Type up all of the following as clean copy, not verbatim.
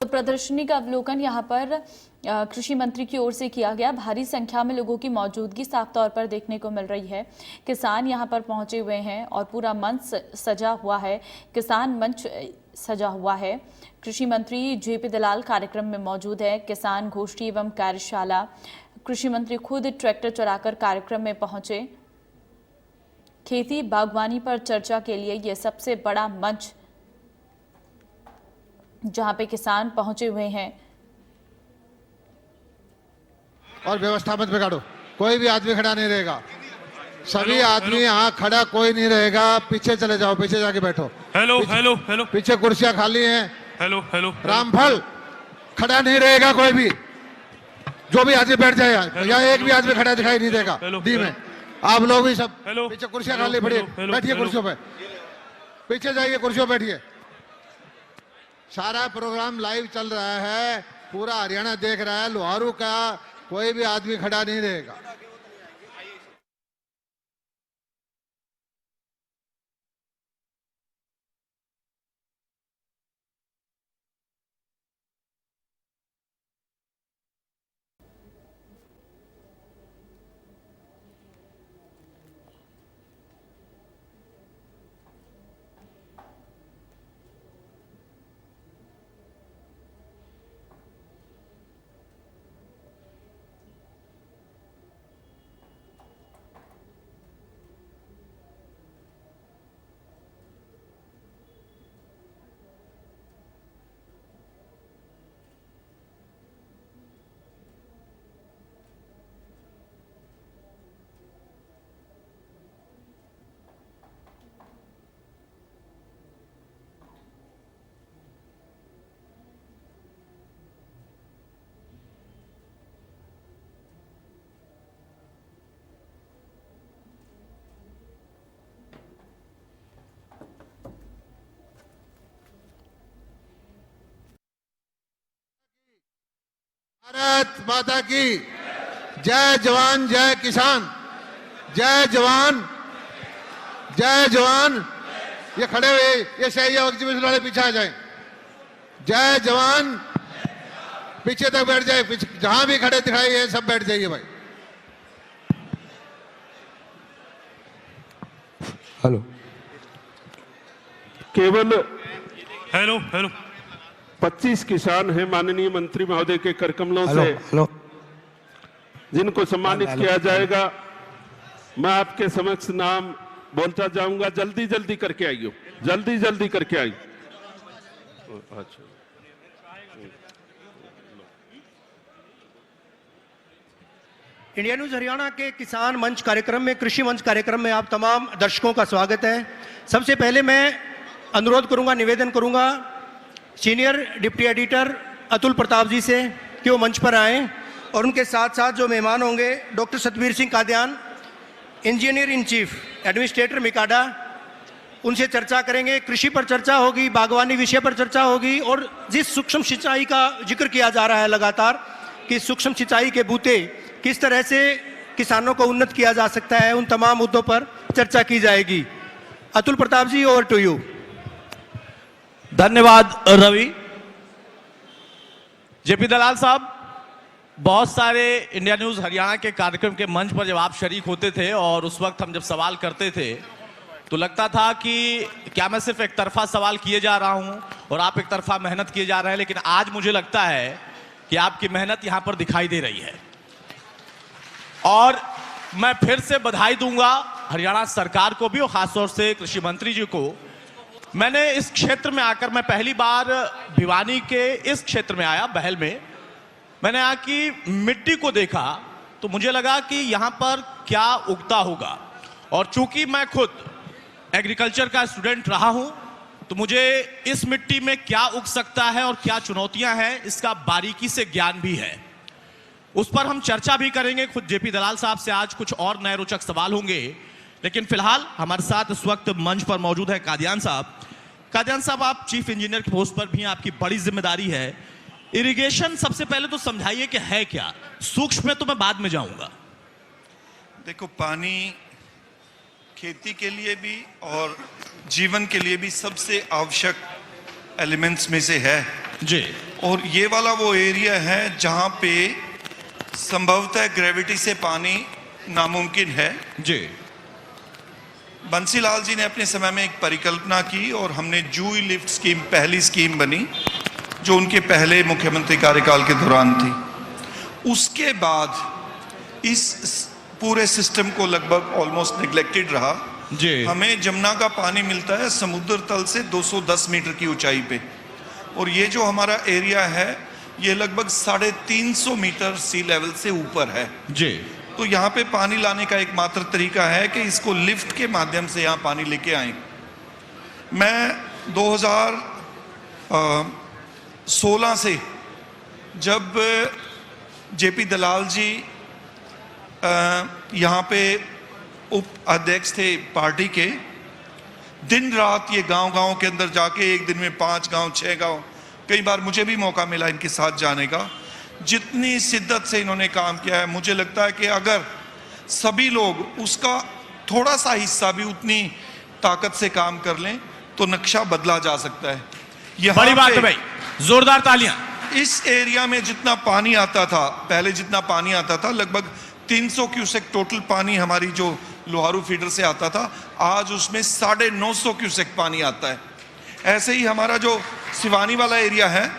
प्रदर्शनी का अवलोकन यहाँ पर कृषि मंत्री की ओर से किया गया। भारी संख्या में लोगों की मौजूदगी साफ तौर पर देखने को मिल रही है। किसान यहाँ पर पहुंचे हुए हैं और पूरा मंच सजा हुआ है, किसान मंच सजा हुआ है। कृषि मंत्री जेपी दलाल कार्यक्रम में मौजूद है। किसान गोष्ठी एवं कार्यशाला, कृषि मंत्री खुद ट्रैक्टर चलाकर कार्यक्रम में पहुंचे। खेती बागवानी पर चर्चा के लिए यह सबसे बड़ा मंच जहां पे किसान पहुंचे हुए हैं। और व्यवस्था मत बिगाड़ो, कोई भी आदमी खड़ा नहीं रहेगा, सभी आदमी यहाँ खड़ा कोई नहीं रहेगा। पीछे चले जाओ, पीछे जाके बैठो। हेलो हेलो हेलो, पीछे कुर्सियां खाली हैं। हेलो हेलो, रामफल खड़ा नहीं रहेगा कोई भी, जो भी आदमी बैठ जाएगा। यहाँ एक भी आदमी खड़ा दिखाई नहीं देगा दी में। आप लोग भी सब पीछे कुर्सियां खाली पड़ी, बैठिए कुर्सियों पे, पीछे जाइए कुर्सियों पे बैठिए। सारा प्रोग्राम लाइव चल रहा है, पूरा हरियाणा देख रहा है। लोहारू का कोई भी आदमी खड़ा नहीं रहेगा। भारत माता की जय जवान जय किसान, जय जवान जय जवान। ये खड़े हुए, ये सही एग्जीबिशन वाले पीछे आ जाए। जय जवान, पीछे तक बैठ जाए, पीछे जहां भी खड़े दिखाई है सब बैठ जाइए भाई। हेलो, केवल हेलो हेलो, 25 किसान हैं माननीय मंत्री महोदय के कर कमलों से जिनको सम्मानित किया जाएगा। मैं आपके समक्ष नाम बोलता जाऊंगा, जल्दी जल्दी करके आइयो, जल्दी जल्दी करके आइए। अच्छा, इंडिया न्यूज हरियाणा के किसान मंच कार्यक्रम में, कृषि मंच कार्यक्रम में आप तमाम दर्शकों का स्वागत है। सबसे पहले मैं अनुरोध करूंगा, निवेदन करूंगा senior deputy editor Atul Pratap ji से कि वो मंच पर आएं और उनके साथ साथ जो मेहमान होंगे doctor Satbir Singh Kadian, engineer in chief administrator MICADA, उनसे चर्चा करेंगे। कृषि पर चर्चा होगी, बागवानी विषय पर चर्चा होगी और जिस सूक्ष्म सिंचाई का जिक्र किया जा रहा है लगातार कि सूक्ष्म सिंचाई के बूते किस तरह से किसानों को उन्नत किया जा सकता है, उन तमाम मुद्दों पर चर्चा की जाएगी। अतुल प्रताप जी, ओवर टू यू। धन्यवाद रवि। जेपी दलाल साहब, बहुत सारे इंडिया न्यूज हरियाणा के कार्यक्रम के मंच पर जब आप शरीक होते थे और उस वक्त हम जब सवाल करते थे तो लगता था कि क्या मैं सिर्फ एक तरफा सवाल किए जा रहा हूं और आप एक तरफा मेहनत किए जा रहे हैं, लेकिन आज मुझे लगता है कि आपकी मेहनत यहां पर दिखाई दे रही है। और मैं फिर से बधाई दूंगा हरियाणा सरकार को भी और खासतौर से कृषि मंत्री जी को। मैंने इस क्षेत्र में आकर, मैं पहली बार भिवानी के इस क्षेत्र में आया, बहल में, मैंने यहाँ की मिट्टी को देखा तो मुझे लगा कि यहाँ पर क्या उगता होगा। और चूंकि मैं खुद एग्रीकल्चर का स्टूडेंट रहा हूँ तो मुझे इस मिट्टी में क्या उग सकता है और क्या चुनौतियां हैं इसका बारीकी से ज्ञान भी है। उस पर हम चर्चा भी करेंगे। खुद जेपी दलाल साहब से आज कुछ और नए रोचक सवाल होंगे, लेकिन फिलहाल हमारे साथ इस वक्त मंच पर मौजूद है कादियान साहब। कादियान साहब, आप चीफ इंजीनियर की पोस्ट पर भी हैं, आपकी बड़ी जिम्मेदारी है। इरिगेशन सबसे पहले तो समझाइए कि है क्या, सूक्ष्म में तो मैं बाद में जाऊंगा। देखो, पानी खेती के लिए भी और जीवन के लिए भी सबसे आवश्यक एलिमेंट्स में से है जी और ये वाला वो एरिया है जहाँ पे संभवतः ग्रेविटी से पानी नामुमकिन है। जी बंसीलाल जी ने अपने समय में एक परिकल्पना की और हमने जूई लिफ्ट स्कीम पहली स्कीम बनी जो उनके पहले मुख्यमंत्री कार्यकाल के दौरान थी। उसके बाद इस पूरे सिस्टम को लगभग ऑलमोस्ट निगलेक्टेड रहा। जी हमें जमुना का पानी मिलता है समुद्र तल से 210 मीटर की ऊंचाई पे और ये जो हमारा एरिया है ये लगभग 350 मीटर सी लेवल से ऊपर है। जी तो यहाँ पे पानी लाने का एकमात्र तरीका है कि इसको लिफ्ट के माध्यम से यहाँ पानी लेके आए। मैं 2016 से जब जेपी दलाल जी यहाँ पे उप अध्यक्ष थे पार्टी के, दिन रात ये गांव-गांव के अंदर जाके एक दिन में 5 गांव 6 गांव, कई बार मुझे भी मौका मिला इनके साथ जाने का। जितनी शिद्दत से इन्होंने काम किया है, मुझे लगता है कि अगर सभी लोग उसका थोड़ा सा हिस्सा भी उतनी ताकत से काम कर लें तो नक्शा बदला जा सकता है। यहाँ बड़ी बात पे है भाई, जोरदार तालियां। इस एरिया में जितना पानी आता था, पहले जितना पानी आता था लगभग 300 क्यूसेक टोटल पानी हमारी जो लोहारू फीडर से आता था, आज उसमें 950 क्यूसेक पानी आता है। ऐसे ही हमारा जो सिवानी वाला एरिया है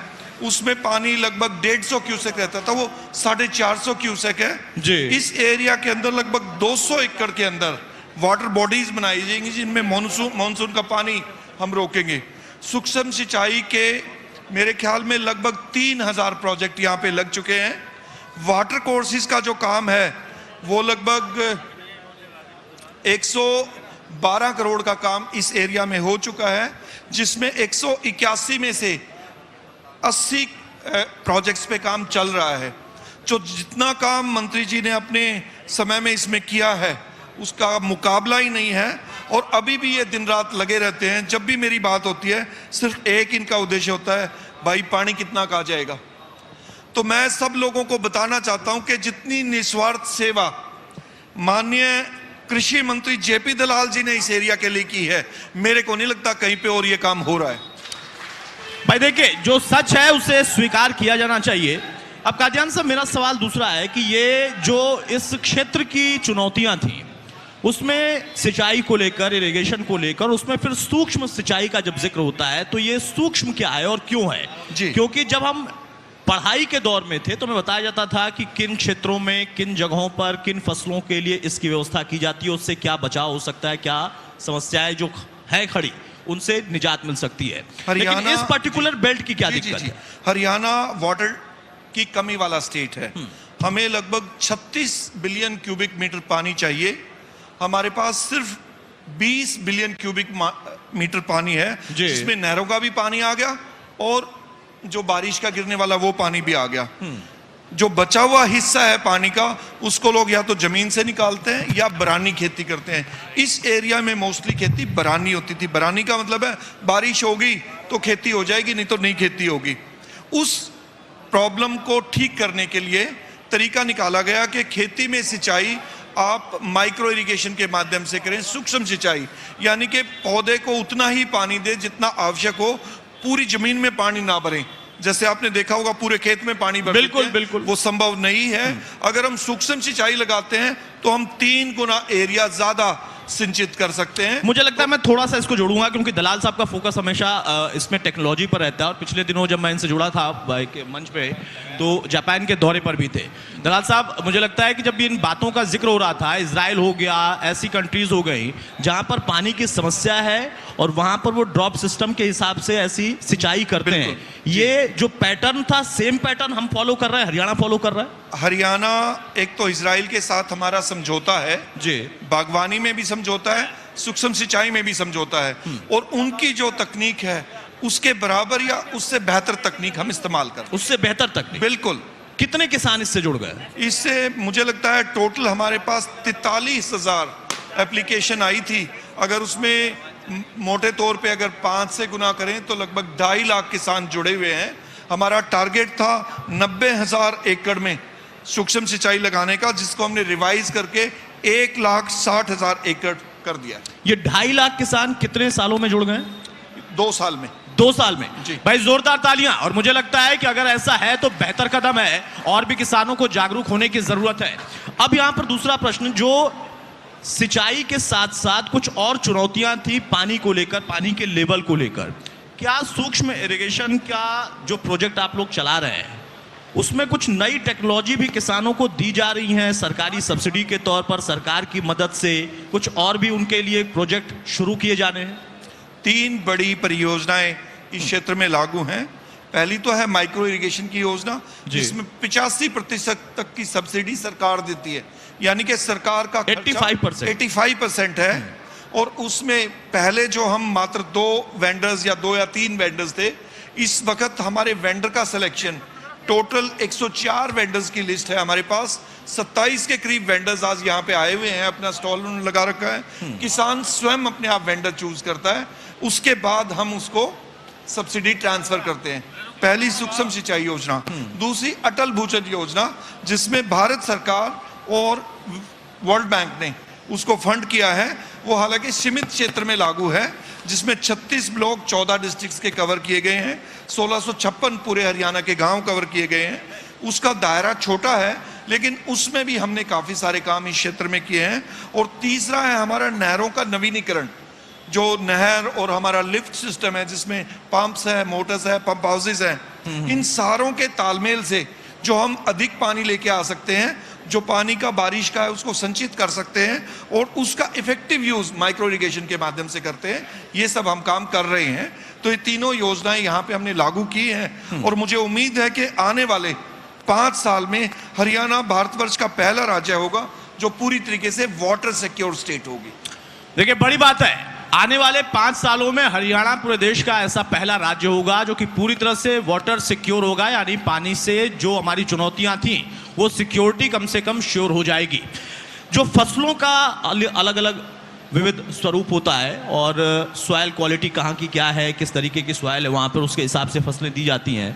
उसमें पानी लगभग 150 क्यूसेक रहता था, वो 450 क्यूसेक है जी। इस एरिया के अंदर लगभग 200 एकड़ के अंदर वाटर बॉडीज बनाई जाएंगी जिनमें मानसून का पानी हम रोकेंगे। सूक्ष्म सिंचाई के मेरे ख्याल में लगभग 3000 प्रोजेक्ट यहाँ पे लग चुके हैं। वाटर कोर्सेज का जो काम है वो लगभग 112 करोड़ का काम इस एरिया में हो चुका है, जिसमें 181 में से 80 प्रोजेक्ट्स पे काम चल रहा है। जो जितना काम मंत्री जी ने अपने समय में इसमें किया है उसका मुकाबला ही नहीं है और अभी भी ये दिन रात लगे रहते हैं। जब भी मेरी बात होती है सिर्फ एक इनका उद्देश्य होता है, भाई पानी कितना का जाएगा। तो मैं सब लोगों को बताना चाहता हूं कि जितनी निस्वार्थ सेवा माननीय कृषि मंत्री जेपी दलाल जी ने इस एरिया के लिए की है, मेरे को नहीं लगता कहीं पे और ये काम हो रहा है। भाई देखिए, जो सच है उसे स्वीकार किया जाना चाहिए। अब कादियान साहब, मेरा सवाल दूसरा है कि ये जो इस क्षेत्र की चुनौतियां थी उसमें सिंचाई को लेकर, इरिगेशन को लेकर, उसमें फिर सूक्ष्म सिंचाई का जब जिक्र होता है तो ये सूक्ष्म क्या है और क्यों है जी। क्योंकि जब हम पढ़ाई के दौर में थे तो हमें बताया जाता था कि किन क्षेत्रों में, किन जगहों पर, किन फसलों के लिए इसकी व्यवस्था की जाती है, उससे क्या बचाव हो सकता है, क्या समस्याएं जो है खड़ी उनसे निजात मिल सकती है। लेकिन इस पर्टिकुलर बेल्ट की क्या दिक्कत है? हरियाणा वाटर की कमी वाला स्टेट है। हमें लगभग 36 बिलियन क्यूबिक मीटर पानी चाहिए, हमारे पास सिर्फ 20 बिलियन क्यूबिक मीटर पानी है, जिसमें नहरों का भी पानी आ गया और जो बारिश का गिरने वाला वो पानी भी आ गया। जो बचा हुआ हिस्सा है पानी का उसको लोग या तो जमीन से निकालते हैं या बरानी खेती करते हैं। इस एरिया में मोस्टली खेती बरानी होती थी। बरानी का मतलब है बारिश होगी तो खेती हो जाएगी, नहीं तो नहीं खेती होगी। उस प्रॉब्लम को ठीक करने के लिए तरीका निकाला गया कि खेती में सिंचाई आप माइक्रो इरिगेशन के माध्यम से करें, सूक्ष्म सिंचाई, यानी कि पौधे को उतना ही पानी दे जितना आवश्यक हो, पूरी जमीन में पानी ना भरें। जैसे आपने देखा होगा पूरे खेत में पानी भर बिल्कुल देते हैं, बिल्कुल वो संभव नहीं है। अगर हम सूक्ष्म सिंचाई लगाते हैं तो हम 3 गुना एरिया ज्यादा सिंचित कर सकते हैं। मुझे लगता है मैं थोड़ा सा इसको जोड़ूंगा क्योंकि दलाल साहब का फोकस हमेशा इसमें टेक्नोलॉजी पर रहता है और पिछले दिनों जब मैं इनसे जुड़ा था मंच पे तो जापान के दौरे पर भी थे। दलाल साहब, मुझे लगता है कि जब इन बातों का जिक्र हो रहा था, इजराइल हो गया, ऐसी कंट्रीज हो गई जहां पर पानी की समस्या है और वहां पर वो ड्रॉप सिस्टम के हिसाब से ऐसी सिंचाई करते हैं। ये जो पैटर्न था सेम पैटर्न हम फॉलो कर रहे हैं, हरियाणा फॉलो कर रहा है। हरियाणा एक तो इजराइल के साथ हमारा समझौता है जी, बागवानी में भी समझौता है, सूक्ष्म सिंचाई में भी समझौता है और उनकी जो तकनीक है उसके बराबर या उससे बेहतर तकनीक हम इस्तेमाल कर। उससे बेहतर तकनीक। बिल्कुल। कितने किसान इससे जुड़ गए? इससे मुझे लगता है टोटल हमारे पास 43,000 एप्लीकेशन आई थी। अगर उसमें मोटे तौर पे अगर 5 से गुना करें तो लगभग 2.5 लाख किसान जुड़े हुए हैं। हमारा टारगेट था 90,000 एकड़ में सूक्ष्म सिंचाई लगाने का, जिसको हमने रिवाइज करके 1,60,000 एकड़ कर दिया। ये 2.5 लाख किसान कितने सालों में जुड़ गए? 2 साल में। 2 साल में। जी। भाई जोरदार तालियां। और मुझे लगता है कि अगर ऐसा है तो बेहतर कदम है और भी किसानों को जागरूक होने की जरूरत है। अब यहां पर दूसरा प्रश्न, जो सिंचाई के साथ साथ कुछ और चुनौतियां थी पानी को लेकर, पानी के लेवल को लेकर, क्या सूक्ष्म इरिगेशन का जो प्रोजेक्ट आप लोग चला रहे हैं उसमें कुछ नई टेक्नोलॉजी भी किसानों को दी जा रही है सरकारी सब्सिडी के तौर पर, सरकार की मदद से कुछ और भी उनके लिए प्रोजेक्ट शुरू किए जाने हैं? 3 बड़ी परियोजनाएं इस क्षेत्र में लागू हैं। पहली तो है माइक्रो इरिगेशन की योजना, जिसमें 85% तक की सब्सिडी सरकार देती है, यानी कि सरकार का 85% है। और उसमें पहले जो हम मात्र 2 वेंडर्स या 2 या 3 वेंडर्स थे, इस वक्त हमारे वेंडर का सिलेक्शन टोटल 104 वेंडर्स की लिस्ट है हमारे पास। 27 के करीब वेंडर्स आज यहाँ पे आए हुए हैं, अपना स्टॉल उन्होंने लगा रखा है। किसान स्वयं अपने आप वेंडर चूज करता है, उसके बाद हम उसको सब्सिडी ट्रांसफर करते हैं। पहली सूक्ष्म सिंचाई योजना। दूसरी अटल भूजल योजना, जिसमें भारत सरकार और वर्ल्ड बैंक ने उसको फंड किया है। वो हालांकि सीमित क्षेत्र में लागू है, जिसमें 36 ब्लॉक 14 डिस्ट्रिक्ट्स के कवर किए गए हैं, 1656 पूरे हरियाणा के गांव कवर किए गए हैं। उसका दायरा छोटा है, लेकिन उसमें भी हमने काफ़ी सारे काम इस क्षेत्र में किए हैं। और तीसरा है हमारा नहरों का नवीनीकरण, जो नहर और हमारा लिफ्ट सिस्टम है, जिसमें पंप्स है, मोटर्स है, पंप हाउसेस हैं। इन सारों के तालमेल से जो हम अधिक पानी लेके आ सकते हैं, जो पानी का बारिश का है उसको संचित कर सकते हैं और उसका इफेक्टिव यूज माइक्रो इरिगेशन के माध्यम से करते हैं। ये सब हम काम कर रहे हैं। तो ये तीनों योजनाएं यहाँ पे हमने लागू की हैं और मुझे उम्मीद है कि आने वाले 5 साल में हरियाणा भारतवर्ष का पहला राज्य होगा जो पूरी तरीके से वाटर सिक्योर स्टेट होगी। देखिए, बड़ी बात है, आने वाले 5 सालों में हरियाणा पूरे देश का ऐसा पहला राज्य होगा जो कि पूरी तरह से वाटर सिक्योर होगा, यानी पानी से जो हमारी चुनौतियां थी वो सिक्योरिटी कम से कम श्योर हो जाएगी। जो फसलों का अलग अलग विविध स्वरूप होता है और सॉइल क्वालिटी कहाँ की क्या है, किस तरीके की सॉइल है, वहाँ पर उसके हिसाब से फसलें दी जाती हैं।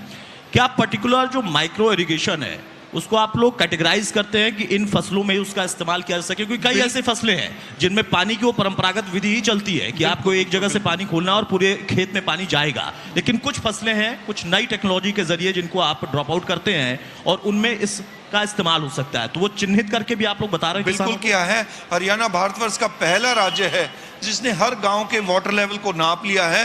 क्या पर्टिकुलर जो माइक्रो इरिगेशन है उसको आप लोग कैटेगराइज करते हैं कि इन फसलों में उसका इस्तेमाल किया जा सके? क्योंकि कई ऐसे फसलें हैं जिनमें पानी की वो परंपरागत विधि ही चलती है कि आपको एक जगह से पानी खोलना और पूरे खेत में पानी जाएगा, लेकिन कुछ फसलें हैं कुछ नई टेक्नोलॉजी के जरिए जिनको आप ड्रॉप आउट करते हैं और उनमें इसका इस्तेमाल हो सकता है, तो वो चिन्हित करके भी आप लोग बता रहे हैं? बिल्कुल किया है। हरियाणा भारतवर्ष का पहला राज्य है जिसने हर गांव के वाटर लेवल को नाप लिया है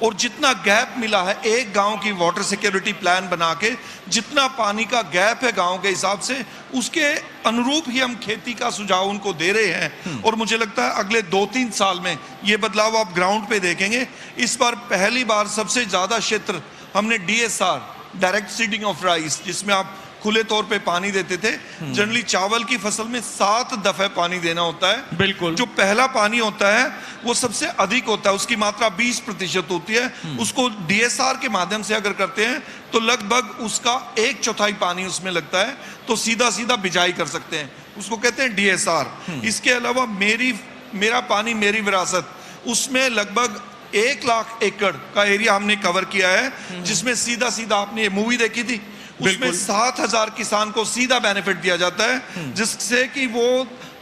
और जितना गैप मिला है एक गांव की वाटर सिक्योरिटी प्लान बना के, जितना पानी का गैप है गांव के हिसाब से, उसके अनुरूप ही हम खेती का सुझाव उनको दे रहे हैं। और मुझे लगता है अगले 2-3 साल में ये बदलाव आप ग्राउंड पे देखेंगे। इस बार पहली बार सबसे ज्यादा क्षेत्र हमने DSR, direct seeding of rice, जिसमें आप खुले तौर पे पानी देते थे। जनरली चावल की फसल में 7 दफे पानी देना होता है। बिल्कुल। जो पहला पानी होता है वो सबसे अधिक होता है, उसकी मात्रा 20% होती है। उसको DSR के माध्यम से अगर करते हैं तो लगभग उसका 1/4 पानी उसमें लगता है, तो सीधा सीधा बिजाई कर सकते हैं, उसको कहते हैं DSR। इसके अलावा मेरा पानी मेरी विरासत, उसमें लगभग 1 लाख एकड़ का एरिया हमने कवर किया है, जिसमें सीधा सीधा आपने ये मूवी देखी थी, उसमें 7,000 किसान को सीधा बेनिफिट दिया जाता है, जिससे कि वो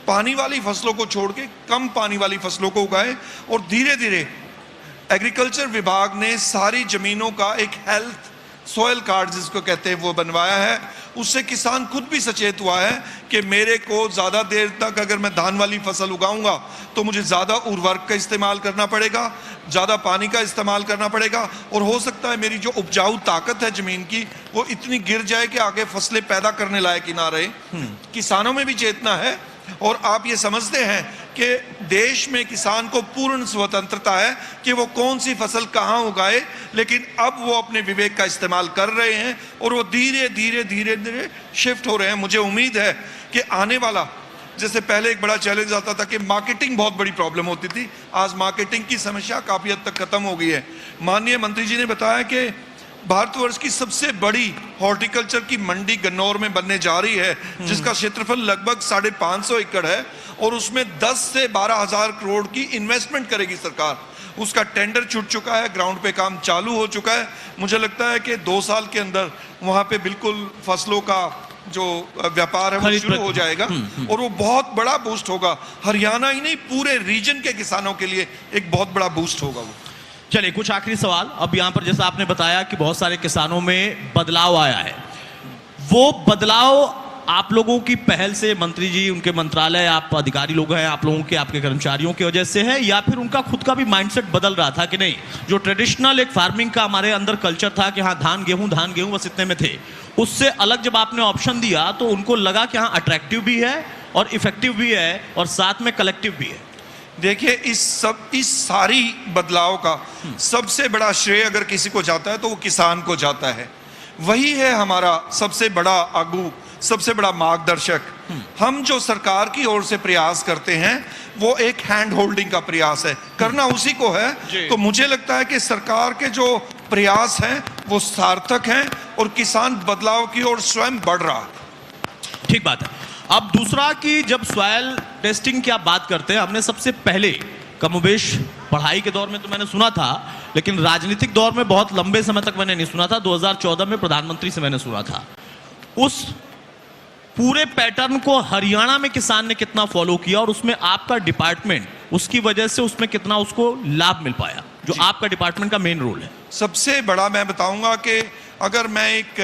पानी वाली फसलों को छोड़ के कम पानी वाली फसलों को उगाए। और धीरे धीरे एग्रीकल्चर विभाग ने सारी जमीनों का एक हेल्थ सॉइल कार्ड जिसको कहते हैं वो बनवाया है। उससे किसान खुद भी सचेत हुआ है कि मेरे को ज़्यादा देर तक अगर मैं धान वाली फसल उगाऊंगा तो मुझे ज़्यादा उर्वरक का इस्तेमाल करना पड़ेगा, ज़्यादा पानी का इस्तेमाल करना पड़ेगा, और हो सकता है मेरी जो उपजाऊ ताकत है ज़मीन की वो इतनी गिर जाए कि आगे फसलें पैदा करने लायक ही ना रहे। किसानों में भी चेतना है और आप ये समझते हैं कि देश में किसान को पूर्ण स्वतंत्रता है कि वो कौन सी फसल कहाँ उगाए, लेकिन अब वो अपने विवेक का इस्तेमाल कर रहे हैं और वो धीरे धीरे शिफ्ट हो रहे हैं। मुझे उम्मीद है कि आने वाला, जैसे पहले एक बड़ा चैलेंज आता था कि मार्केटिंग बहुत बड़ी प्रॉब्लम होती थी, आज मार्केटिंग की समस्या काफ़ी हद तक खत्म हो गई है। माननीय मंत्री जी ने बताया कि भारतवर्ष की सबसे बड़ी हॉर्टिकल्चर की मंडी गन्नौर में बनने जा रही है, जिसका क्षेत्रफल लगभग 550 एकड़ है और उसमें 10 से 12 हजार करोड़ की इन्वेस्टमेंट करेगी सरकार। उसका टेंडर छूट चुका है, ग्राउंड पे काम चालू हो चुका है। मुझे लगता है कि 2 साल के अंदर वहाँ पे बिल्कुल फसलों का जो व्यापार है वो शुरू हो जाएगा और वो बहुत बड़ा बूस्ट होगा। हरियाणा ही नहीं पूरे रीजन के किसानों के लिए एक बहुत बड़ा बूस्ट होगा वो। चलिए कुछ आखिरी सवाल। अब यहाँ पर जैसा आपने बताया कि बहुत सारे किसानों में बदलाव आया है, वो बदलाव आप लोगों की पहल से, मंत्री जी, उनके मंत्रालय, आप अधिकारी लोग हैं, आप लोगों के, आपके कर्मचारियों की वजह से है, या फिर उनका खुद का भी माइंडसेट बदल रहा था कि नहीं, जो ट्रेडिशनल एक फार्मिंग का हमारे अंदर कल्चर था कि हाँ धान गेहूं बस इतने में थे, उससे अलग जब आपने ऑप्शन दिया तो उनको लगा कि हाँ अट्रैक्टिव भी है और इफेक्टिव भी है और साथ में कलेक्टिव भी है? देखिए, इस सारी बदलाव का सबसे बड़ा श्रेय अगर किसी को जाता है तो वो किसान को जाता है। वही है हमारा सबसे बड़ा आगू, सबसे बड़ा मार्गदर्शक। हम जो सरकार की ओर से प्रयास करते हैं वो एक हैंड होल्डिंग का प्रयास है, करना उसी को है। तो मुझे लगता है कि सरकार के जो प्रयास हैं वो सार्थक हैं और किसान बदलाव की ओर स्वयं बढ़ रहा है। ठीक बात है। अब दूसरा कि जब सॉइल टेस्टिंग की आप बात करते हैं, हमने सबसे पहले कमोबेश पढ़ाई के दौर में तो मैंने सुना था, लेकिन राजनीतिक दौर में बहुत लंबे समय तक मैंने नहीं सुना था। 2014 में प्रधानमंत्री से मैंने सुना था। उस पूरे पैटर्न को हरियाणा में किसान ने कितना फॉलो किया और उसमें आपका डिपार्टमेंट, उसकी वजह से उसमें कितना उसको लाभ मिल पाया, जो आपका डिपार्टमेंट का मेन रोल है? सबसे बड़ा मैं बताऊंगा कि अगर मैं एक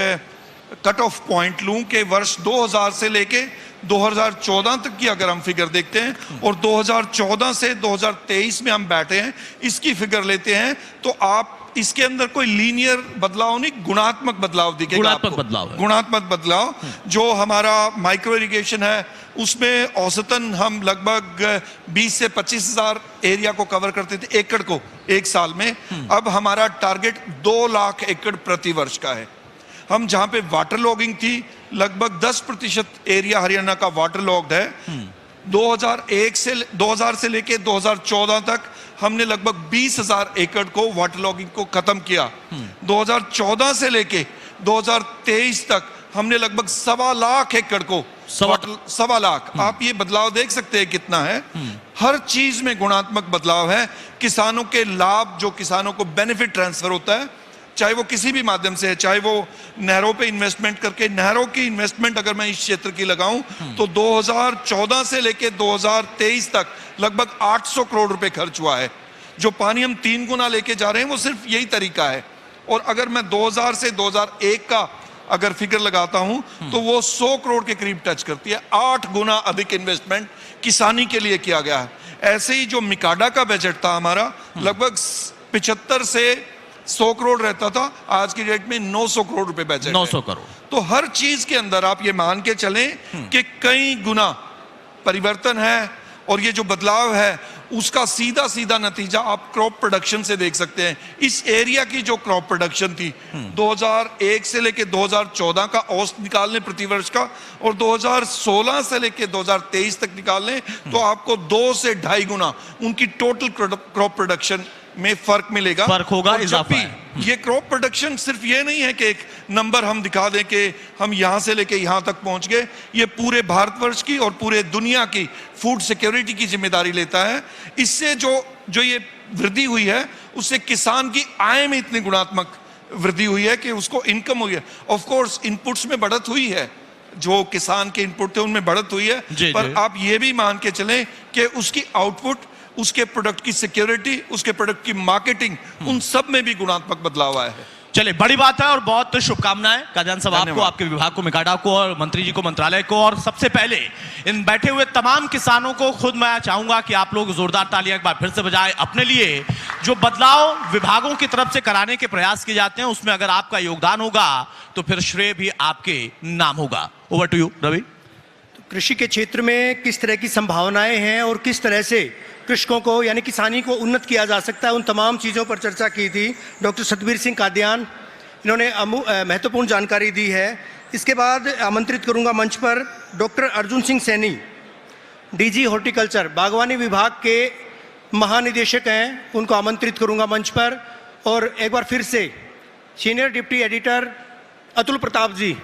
कट ऑफ पॉइंट लूं कि वर्ष 2000 से लेके 2014 तक की अगर हम फिगर देखते हैं और 2014 से 2023 में हम बैठे हैं, इसकी फिगर लेते हैं, तो आप इसके अंदर कोई लीनियर बदलाव नहीं, गुणात्मक बदलाव दिखेगा। गुणात्मक बदलाव है। गुणात्मक बदलाव। जो हमारा माइक्रो इरिगेशन है उसमें औसतन हम लगभग 20 से 25,000 एरिया को कवर करते थे, एकड़ को, एक साल में। अब हमारा टारगेट 2 लाख एकड़ प्रति वर्ष का है। हम जहां पे वाटर लॉगिंग थी, लगभग 10% एरिया हरियाणा का वाटर लॉग्ड है। 2000 से लेके 2014 तक हमने लगभग 20,000 एकड़ को वाटर लॉगिंग को खत्म किया। 2014 से लेके 2023 तक हमने लगभग 1.25 लाख एकड़ को 1.25 लाख। आप ये बदलाव देख सकते हैं कितना है। हर चीज में गुणात्मक बदलाव है। किसानों के लाभ, जो किसानों को बेनिफिट ट्रांसफर होता है, चाहे वो किसी भी माध्यम से है, चाहे वो नहरों पे इन्वेस्टमेंट करके, नहरों की इन्वेस्टमेंट अगर मैं इस क्षेत्र की लगाऊं तो 2014 से लेके 2023 तक लगभग 800 करोड़ रुपए खर्च हुआ है। जो पानी हम 3 गुना लेके जा रहे हैं वो सिर्फ यही तरीका है। और अगर मैं 2000 से 2001 का अगर फिगर लगाता हूं तो वो 100 करोड़ के करीब टच करती है। 8 गुना अधिक इन्वेस्टमेंट किसानी के लिए किया गया है। ऐसे ही जो मिकाडा का बजट था हमारा, लगभग 75 से 100 करोड़ रहता था, आज की डेट में 900 करोड़ रुपए बजट 900 करोड़। तो हर चीज के अंदर आप ये मान के चलें कि कई गुना परिवर्तन है। और ये जो बदलाव है उसका सीधा सीधा नतीजा आप क्रॉप प्रोडक्शन से देख सकते हैं। इस एरिया की जो क्रॉप प्रोडक्शन थी 2001 से लेके 2014 का औसत निकाल लें प्रति वर्ष का, और 2016 से लेके 2023 तक निकाल लें, तो आपको 2 से 2.5 गुना उनकी टोटल क्रॉप प्रोडक्शन में फर्क मिलेगा। फर्क होगा, इजाफा है। ये क्रॉप प्रोडक्शन सिर्फ ये नहीं है कि एक नंबर हम दिखा दें कि हम यहां से लेके यहां तक पहुंच गए। ये पूरे भारतवर्ष की और पूरे दुनिया की फूड सिक्योरिटी की जिम्मेदारी लेता है। इससे जो ये वृद्धि हुई है उससे किसान की आय में इतनी गुणात्मक वृद्धि हुई है कि उसको इनकम हुई है। ऑफ कोर्स इनपुट्स में बढ़त हुई है, जो किसान के इनपुट थे उनमें बढ़त हुई है, पर आप ये भी मान के चलें कि उसकी आउटपुट, उसके प्रोडक्ट की सिक्योरिटी, उसके प्रोडक्ट की मार्केटिंग, उन सब में भी गुणात्मक बदलाव आया है। चलिए, बड़ी बात है और बहुत शुभकामनाएं कादियान साहब आपको, आपके विभाग को, मिकाडा को, और मंत्री जी को, मंत्रालय को। और सबसे पहले इन बैठे हुए तमाम किसानों को खुद मैं चाहूंगा कि आप लोग जोरदार तालियां एक बार फिर से बजाएं अपने लिए। जो बदलाव विभागों की तरफ से कराने के प्रयास किए जाते हैं उसमें अगर आपका योगदान होगा तो फिर श्रेय भी आपके नाम होगा। Over to you Ravi. कृषि के क्षेत्र में किस तरह की संभावनाएं हैं और किस तरह से कृषकों को यानी किसानी को उन्नत किया जा सकता है, उन तमाम चीज़ों पर चर्चा की थी डॉक्टर सतबीर सिंह कादियान। इन्होंने महत्वपूर्ण जानकारी दी है। इसके बाद आमंत्रित करूंगा मंच पर doctor Arjun Singh Saini, DG horticulture, बागवानी विभाग के महानिदेशक हैं, उनको आमंत्रित करूंगा मंच पर। और एक बार फिर से senior deputy editor Atul Pratap ji,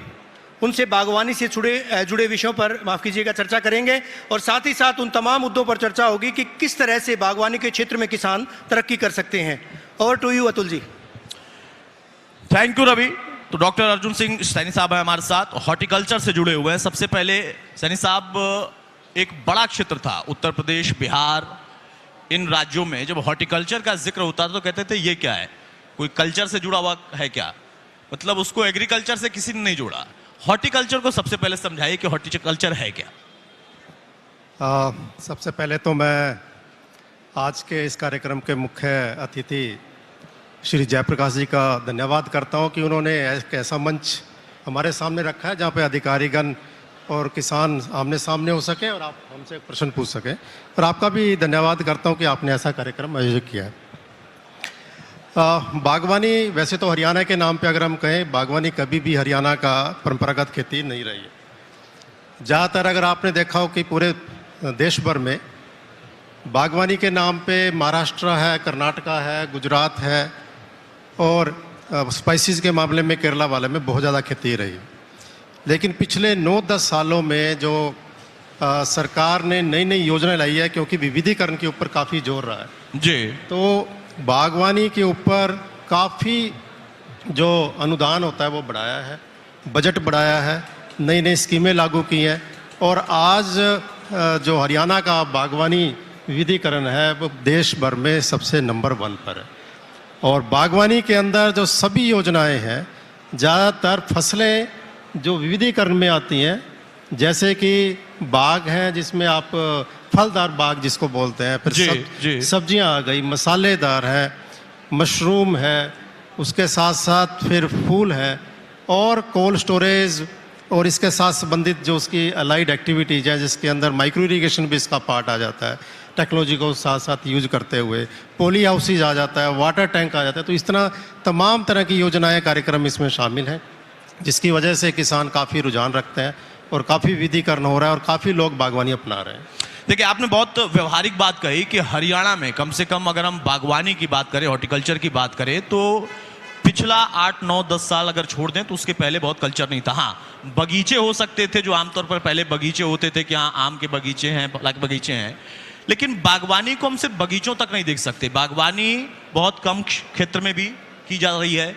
उनसे बागवानी से जुड़े विषयों पर, माफ़ कीजिएगा, चर्चा करेंगे। और साथ ही साथ उन तमाम मुद्दों पर चर्चा होगी कि किस तरह से बागवानी के क्षेत्र में किसान तरक्की कर सकते हैं। Over to you Atul ji. Thank you Ravi. तो डॉक्टर अर्जुन सिंह सैनी साहब हैं हमारे साथ, हॉर्टिकल्चर से जुड़े हुए हैं। सबसे पहले सैनी साहब, एक बड़ा क्षेत्र था उत्तर प्रदेश, बिहार, इन राज्यों में जब हॉर्टिकल्चर का जिक्र होता था तो कहते थे ये क्या है, कोई कल्चर से जुड़ा हुआ है क्या, मतलब उसको एग्रीकल्चर से किसी ने नहीं जोड़ा। हॉर्टिकल्चर को सबसे पहले समझाइए कि हॉर्टिकल्चर है क्या। सबसे पहले तो मैं आज के इस कार्यक्रम के मुख्य अतिथि श्री जयप्रकाश जी का धन्यवाद करता हूं कि उन्होंने एक ऐसा मंच हमारे सामने रखा है जहां पे अधिकारीगण और किसान आमने सामने हो सके और आप हमसे प्रश्न पूछ सकें। और आपका भी धन्यवाद करता हूं कि आपने ऐसा कार्यक्रम आयोजित किया है। बागवानी वैसे तो हरियाणा के नाम पे अगर हम कहें, बागवानी कभी भी हरियाणा का परंपरागत खेती नहीं रही है। ज़्यादातर अगर आपने देखा हो कि पूरे देश भर में बागवानी के नाम पे महाराष्ट्र है, कर्नाटका है, गुजरात है और स्पाइसेस के मामले में केरला वाले में बहुत ज़्यादा खेती रही। लेकिन पिछले 9-10 सालों में जो सरकार ने नई नई योजना लाई है, क्योंकि विविधीकरण के ऊपर काफ़ी जोर रहा है जी, तो बागवानी के ऊपर काफ़ी जो अनुदान होता है वो बढ़ाया है, बजट बढ़ाया है, नई नई स्कीमें लागू की हैं और आज जो हरियाणा का बागवानी विविधीकरण है वो देश भर में सबसे नंबर 1 पर है। और बागवानी के अंदर जो सभी योजनाएं हैं, ज़्यादातर फसलें जो विविधीकरण में आती हैं, जैसे कि बाग हैं जिसमें आप फलदार बाग जिसको बोलते हैं, फिर सब्जियां आ गई, मसालेदार है, मशरूम है, उसके साथ साथ फिर फूल है और कोल्ड स्टोरेज और इसके साथ संबंधित जो उसकी अलाइड एक्टिविटीज है जिसके अंदर माइक्रो इरिगेशन भी इसका पार्ट आ जाता है, टेक्नोलॉजी को साथ साथ यूज करते हुए पॉली हाउसेज आ जाता है, वाटर टैंक आ जाता है। तो इस तरह तमाम तरह की योजनाएं कार्यक्रम इसमें शामिल हैं, जिसकी वजह से किसान काफ़ी रुझान रखते हैं और काफ़ी विविधीकरण हो रहा है और काफ़ी लोग बागवानी अपना रहे हैं। देखिए आपने बहुत व्यवहारिक बात कही कि हरियाणा में कम से कम अगर हम बागवानी की बात करें, हॉर्टिकल्चर की बात करें, तो पिछला 8-9-10 साल अगर छोड़ दें तो उसके पहले बहुत कल्चर नहीं था। हाँ, बगीचे हो सकते थे जो आमतौर पर पहले बगीचे होते थे कि हाँ आम के बगीचे हैं, फल के बगीचे हैं, लेकिन बागवानी को हम सिर्फ बगीचों तक नहीं देख सकते। बागवानी बहुत कम क्षेत्र में भी की जा रही है,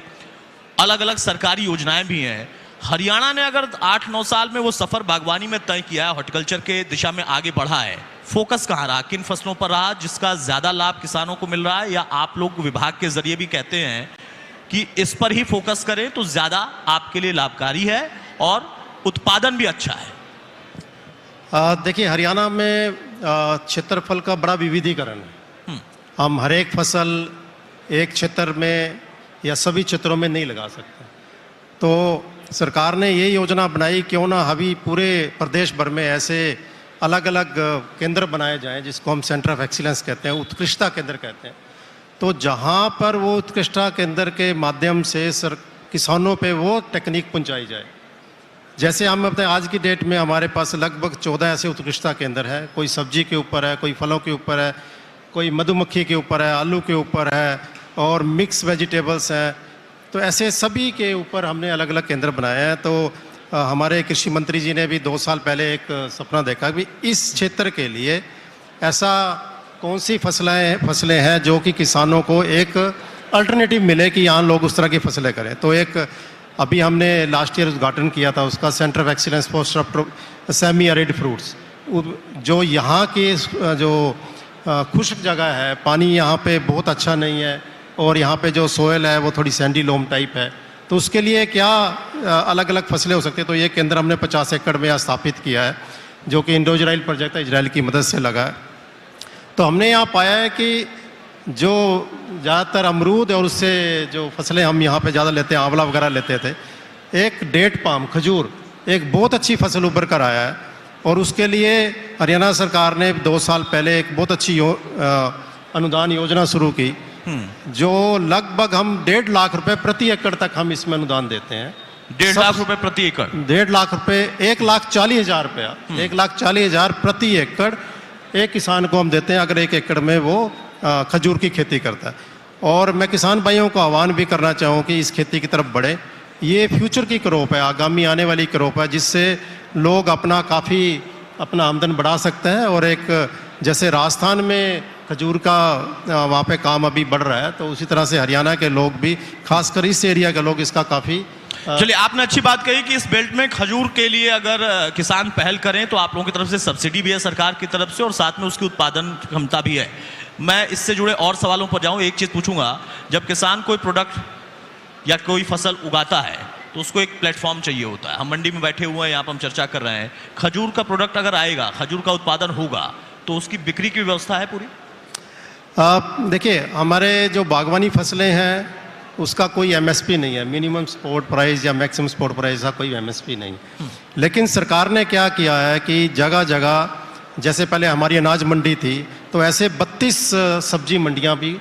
अलग अलग सरकारी योजनाएं भी हैं। हरियाणा ने अगर 8-9 साल में वो सफ़र बागवानी में तय किया है, हॉर्टिकल्चर के दिशा में आगे बढ़ा है, फोकस कहाँ रहा, किन फसलों पर रहा जिसका ज़्यादा लाभ किसानों को मिल रहा है, या आप लोग विभाग के जरिए भी कहते हैं कि इस पर ही फोकस करें तो ज़्यादा आपके लिए लाभकारी है और उत्पादन भी अच्छा है? देखिए हरियाणा में क्षेत्रफल का बड़ा विविधीकरण है। हम हर एक फसल एक क्षेत्र में या सभी क्षेत्रों में नहीं लगा सकते, तो सरकार ने ये योजना बनाई क्यों ना अभी पूरे प्रदेश भर में ऐसे अलग अलग केंद्र बनाए जाएं जिसको हम सेंटर ऑफ एक्सीलेंस कहते हैं, उत्कृष्टता केंद्र कहते हैं। तो जहाँ पर वो उत्कृष्टता केंद्र के माध्यम से किसानों पे वो टेक्निक पहुँचाई जाए। जैसे हम अपने आज की डेट में हमारे पास लगभग 14 ऐसे उत्कृष्टता केंद्र है, कोई सब्जी के ऊपर है, कोई फलों के ऊपर है, कोई मधुमक्खी के ऊपर है, आलू के ऊपर है और मिक्स वेजिटेबल्स हैं। तो ऐसे सभी के ऊपर हमने अलग अलग केंद्र बनाए हैं। तो हमारे कृषि मंत्री जी ने भी 2 साल पहले एक सपना देखा कि इस क्षेत्र के लिए ऐसा कौन सी फसलें हैं जो कि किसानों को एक अल्टरनेटिव मिले कि यहाँ लोग उस तरह की फसलें करें। तो एक अभी हमने लास्ट ईयर उद्घाटन किया था उसका, centre of excellence for semi arid fruits, जो यहाँ की जो खुश्क जगह है, पानी यहाँ पे बहुत अच्छा नहीं है और यहाँ पे जो सोयल है वो थोड़ी सैंडी लोम टाइप है, तो उसके लिए क्या अलग अलग फसलें हो सकती है। तो ये केंद्र हमने 50 एकड़ में स्थापित किया है जो कि इंडो इजराइल प्रोजेक्ट है, इजराइल की मदद से लगा है। तो हमने यहाँ पाया है कि जो ज़्यादातर अमरूद और उससे जो फसलें हम यहाँ पे ज़्यादा लेते हैं, आंवला वगैरह लेते थे, एक डेट पाम खजूर एक बहुत अच्छी फसल उभर कर आया है और उसके लिए हरियाणा सरकार ने 2 साल पहले एक बहुत अच्छी अनुदान योजना शुरू की, जो लगभग हम 1.5 लाख रुपए प्रति एकड़ तक हम इसमें अनुदान देते हैं। 1.5 लाख रुपए प्रति एकड़? 1.5 लाख रुपए, 1,40,000 रुपया, 1,40,000 प्रति एकड़ एक किसान को हम देते हैं अगर 1 एकड़ में वो खजूर की खेती करता है। और मैं किसान भाइयों को आह्वान भी करना चाहूँ कि इस खेती की तरफ बढ़े। ये फ्यूचर की क्रॉप है, आगामी आने वाली क्रॉप है, जिससे लोग काफ़ी अपना आमदन बढ़ा सकते हैं। और एक जैसे राजस्थान में खजूर का वहाँ पे काम अभी बढ़ रहा है, तो उसी तरह से हरियाणा के लोग भी, खासकर इस एरिया के लोग इसका काफ़ी चलिए, आपने अच्छी बात कही कि इस बेल्ट में खजूर के लिए अगर किसान पहल करें तो आप लोगों की तरफ से सब्सिडी भी है सरकार की तरफ से और साथ में उसकी उत्पादन क्षमता भी है। मैं इससे जुड़े और सवालों पर जाऊं, एक चीज़ पूछूंगा, जब किसान कोई प्रोडक्ट या कोई फसल उगाता है तो उसको एक प्लेटफॉर्म चाहिए होता है। हम मंडी में बैठे हुए हैं, यहाँ पर हम चर्चा कर रहे हैं, खजूर का प्रोडक्ट अगर आएगा, खजूर का उत्पादन होगा तो उसकी बिक्री की व्यवस्था है पूरी? देखिए, हमारे जो बागवानी फसलें हैं उसका कोई एमएसपी नहीं है, मिनिमम सपोर्ट प्राइस या मैक्सिमम सपोर्ट प्राइस का कोई एमएसपी नहीं। लेकिन सरकार ने क्या किया है कि जगह जगह, जैसे पहले हमारी अनाज मंडी थी, तो ऐसे 32 सब्जी मंडियां भी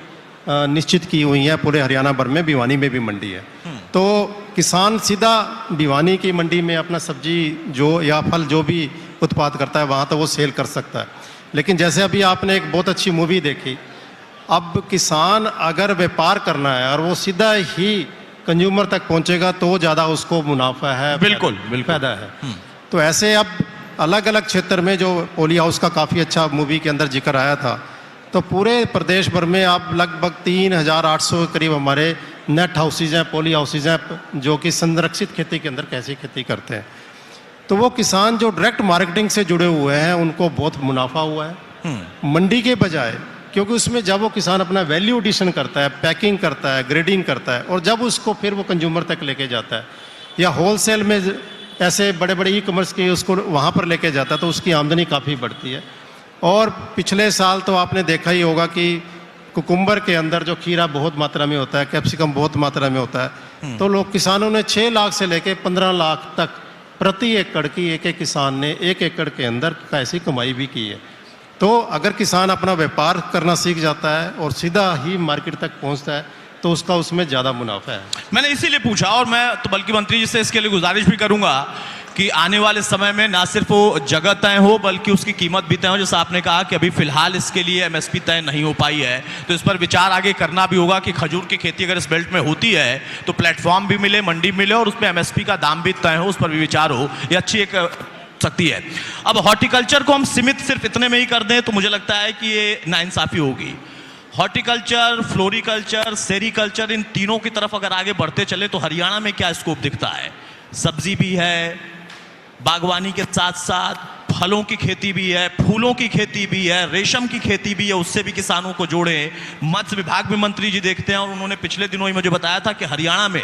निश्चित की हुई हैं पूरे हरियाणा भर में। भिवानी में भी मंडी है, तो किसान सीधा भिवानी की मंडी में अपना सब्जी जो या फल जो भी उत्पाद करता है वहाँ तो वो सेल कर सकता है। लेकिन जैसे अभी आपने एक बहुत अच्छी मूवी देखी, अब किसान अगर व्यापार करना है और वो सीधा ही कंज्यूमर तक पहुंचेगा तो ज़्यादा उसको मुनाफा है, बिल्कुल फायदा है। तो ऐसे अब अलग अलग क्षेत्र में, जो पोली हाउस का काफ़ी अच्छा मूवी के अंदर जिक्र आया था, तो पूरे प्रदेश भर में अब लगभग 3800 के करीब हमारे नेट हाउसेज हैं, पोली हाउसेज हैं, जो कि संरक्षित खेती के अंदर कैसी खेती करते हैं। तो वो किसान जो डायरेक्ट मार्केटिंग से जुड़े हुए हैं उनको बहुत मुनाफा हुआ है मंडी के बजाय, क्योंकि उसमें जब वो किसान अपना वैल्यू एडिशन करता है, पैकिंग करता है, ग्रेडिंग करता है, और जब उसको फिर वो कंज्यूमर तक लेके जाता है या होलसेल में ऐसे बड़े बड़े ई कॉमर्स के उसको वहाँ पर लेके जाता है, तो उसकी आमदनी काफ़ी बढ़ती है। और पिछले साल तो आपने देखा ही होगा कि कुकुम्बर के अंदर जो खीरा बहुत मात्रा में होता है, कैप्सिकम बहुत मात्रा में होता है, तो लोग किसानों ने 6 लाख से लेके 15 लाख तक प्रति एकड़ की, एक एक किसान ने 1 एकड़ के अंदर कैसी कमाई भी की है। तो अगर किसान अपना व्यापार करना सीख जाता है और सीधा ही मार्केट तक पहुंचता है तो उसका उसमें ज़्यादा मुनाफा है। मैंने इसीलिए पूछा, और मैं तो बल्कि मंत्री जी से इसके लिए गुजारिश भी करूंगा कि आने वाले समय में ना सिर्फ वो जगह तय हो बल्कि उसकी कीमत भी तय हो। जैसा आपने कहा कि अभी फिलहाल इसके लिए एमएसपी तय नहीं हो पाई है, तो इस पर विचार आगे करना भी होगा कि खजूर की खेती अगर इस बेल्ट में होती है तो प्लेटफॉर्म भी मिले, मंडी मिले और उसमें एमएसपी का दाम भी तय हो, उस पर भी विचार हो। ये अच्छी एक सकती है। अब हॉर्टिकल्चर को हम सीमित सिर्फ इतने में ही कर दें तो मुझे लगता है कि ये नाइंसाफी होगी। हॉर्टिकल्चर, फ्लोरिकल्चर, सेरिकल्चर, इन तीनों की तरफ अगर आगे बढ़ते चले तो हरियाणा में क्या स्कोप दिखता है? सब्जी भी है, बागवानी के साथ साथ फलों की खेती भी है, फूलों की खेती भी है, रेशम की खेती भी है, उससे भी किसानों को जोड़े। मत्स्य विभाग में मंत्री जी देखते हैं और उन्होंने पिछले दिनों ही मुझे बताया था कि हरियाणा में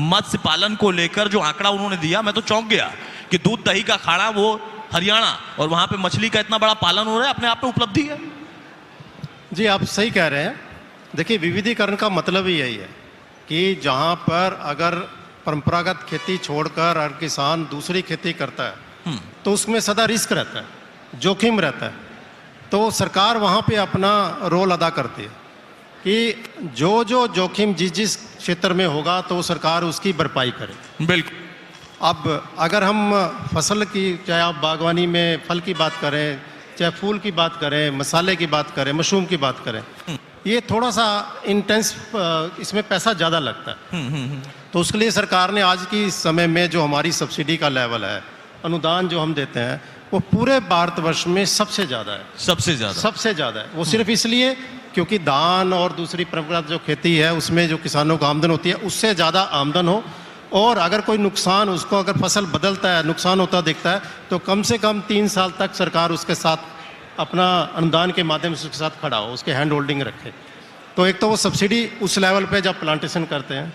मत्स्य पालन को लेकर जो आंकड़ा उन्होंने दिया, मैं तो चौंक गया कि दूध दही का खाना वो हरियाणा, और वहां पे मछली का इतना बड़ा पालन हो रहा है, अपने आप में उपलब्धि है। जी, आप सही कह रहे हैं। देखिए, विविधीकरण का मतलब ही यही है कि जहाँ पर अगर परंपरागत खेती छोड़कर अगर किसान दूसरी खेती करता है तो उसमें सदा रिस्क रहता है, जोखिम रहता है। तो सरकार वहाँ पे अपना रोल अदा करती है कि जो जो जोखिम जिस जिस क्षेत्र में होगा तो सरकार उसकी भरपाई करे। बिल्कुल। अब अगर हम फसल की, चाहे आप बागवानी में फल की बात करें, चाहे फूल की बात करें, मसाले की बात करें, मशरूम की बात करें, ये थोड़ा सा इंटेंस, इसमें पैसा ज़्यादा लगता है। तो उसके लिए सरकार ने आज की समय में जो हमारी सब्सिडी का लेवल है, अनुदान जो हम देते हैं, वो पूरे भारतवर्ष में सबसे ज़्यादा है। सबसे ज़्यादा है। वो सिर्फ इसलिए क्योंकि धान और दूसरी परंपरागत जो खेती है उसमें जो किसानों को आमदन होती है उससे ज़्यादा आमदन हो, और अगर कोई नुकसान, उसको अगर फसल बदलता है, नुकसान होता दिखता है, तो कम से कम 3 साल तक सरकार उसके साथ अपना अनुदान के माध्यम से उसके साथ खड़ा हो, उसके हैंड होल्डिंग रखे। तो एक तो वो सब्सिडी उस लेवल पे जब प्लांटेशन करते हैं,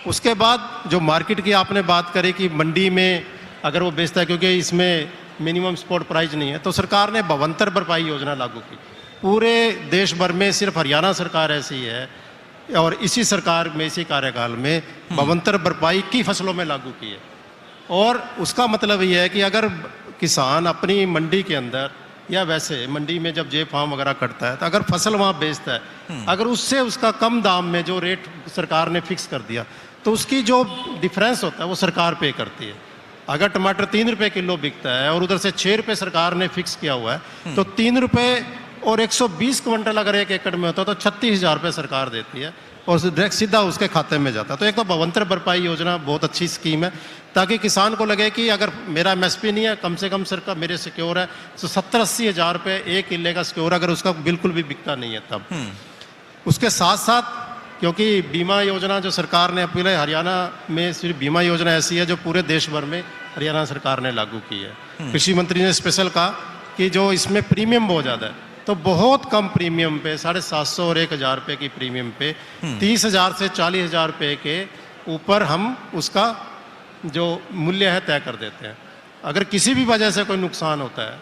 उसके बाद जो मार्केट की आपने बात करी कि मंडी में अगर वो बेचता है, क्योंकि इसमें मिनिमम सपोर्ट प्राइस नहीं है, तो सरकार ने भवंतर भरपाई योजना लागू की। पूरे देश भर में सिर्फ हरियाणा सरकार ऐसी है और इसी सरकार में, इसी कार्यकाल में भवंतर भरपाई की फसलों में लागू की है। और उसका मतलब ये है कि अगर किसान अपनी मंडी के अंदर या वैसे मंडी में जब जे फार्म वगैरह करता है, तो अगर फसल वहाँ बेचता है, अगर उससे उसका कम दाम में जो रेट सरकार ने फिक्स कर दिया, तो उसकी जो डिफरेंस होता है वो सरकार पे करती है। अगर टमाटर 3 रुपये किलो बिकता है और उधर से 6 रुपये सरकार ने फिक्स किया हुआ है, तो 3 रुपये और 120 क्विंटल अगर 1 एकड़ में होता है तो 36,000 रुपये सरकार देती है और डायरेक्ट सीधा उसके खाते में जाता है। तो एक तो भवंतर भरपाई योजना बहुत अच्छी स्कीम है, ताकि किसान को लगे कि अगर मेरा एमएसपी नहीं है, कम से कम सरकार मेरे सिक्योर है, तो 70-80 हज़ार रुपये 1 किले का सिक्योर, अगर उसका बिल्कुल भी बिकता नहीं है तब। उसके साथ साथ क्योंकि बीमा योजना जो सरकार ने अपील है, हरियाणा में सिर्फ बीमा योजना ऐसी है जो पूरे देश भर में हरियाणा सरकार ने लागू की है। कृषि मंत्री ने स्पेशल कहा कि जो इसमें प्रीमियम बहुत ज़्यादा है, तो बहुत कम प्रीमियम पे 750 और 1000 रुपये की प्रीमियम पे 30,000 से 40,000 रुपये के ऊपर हम उसका जो मूल्य है तय कर देते हैं। अगर किसी भी वजह से कोई नुकसान होता है,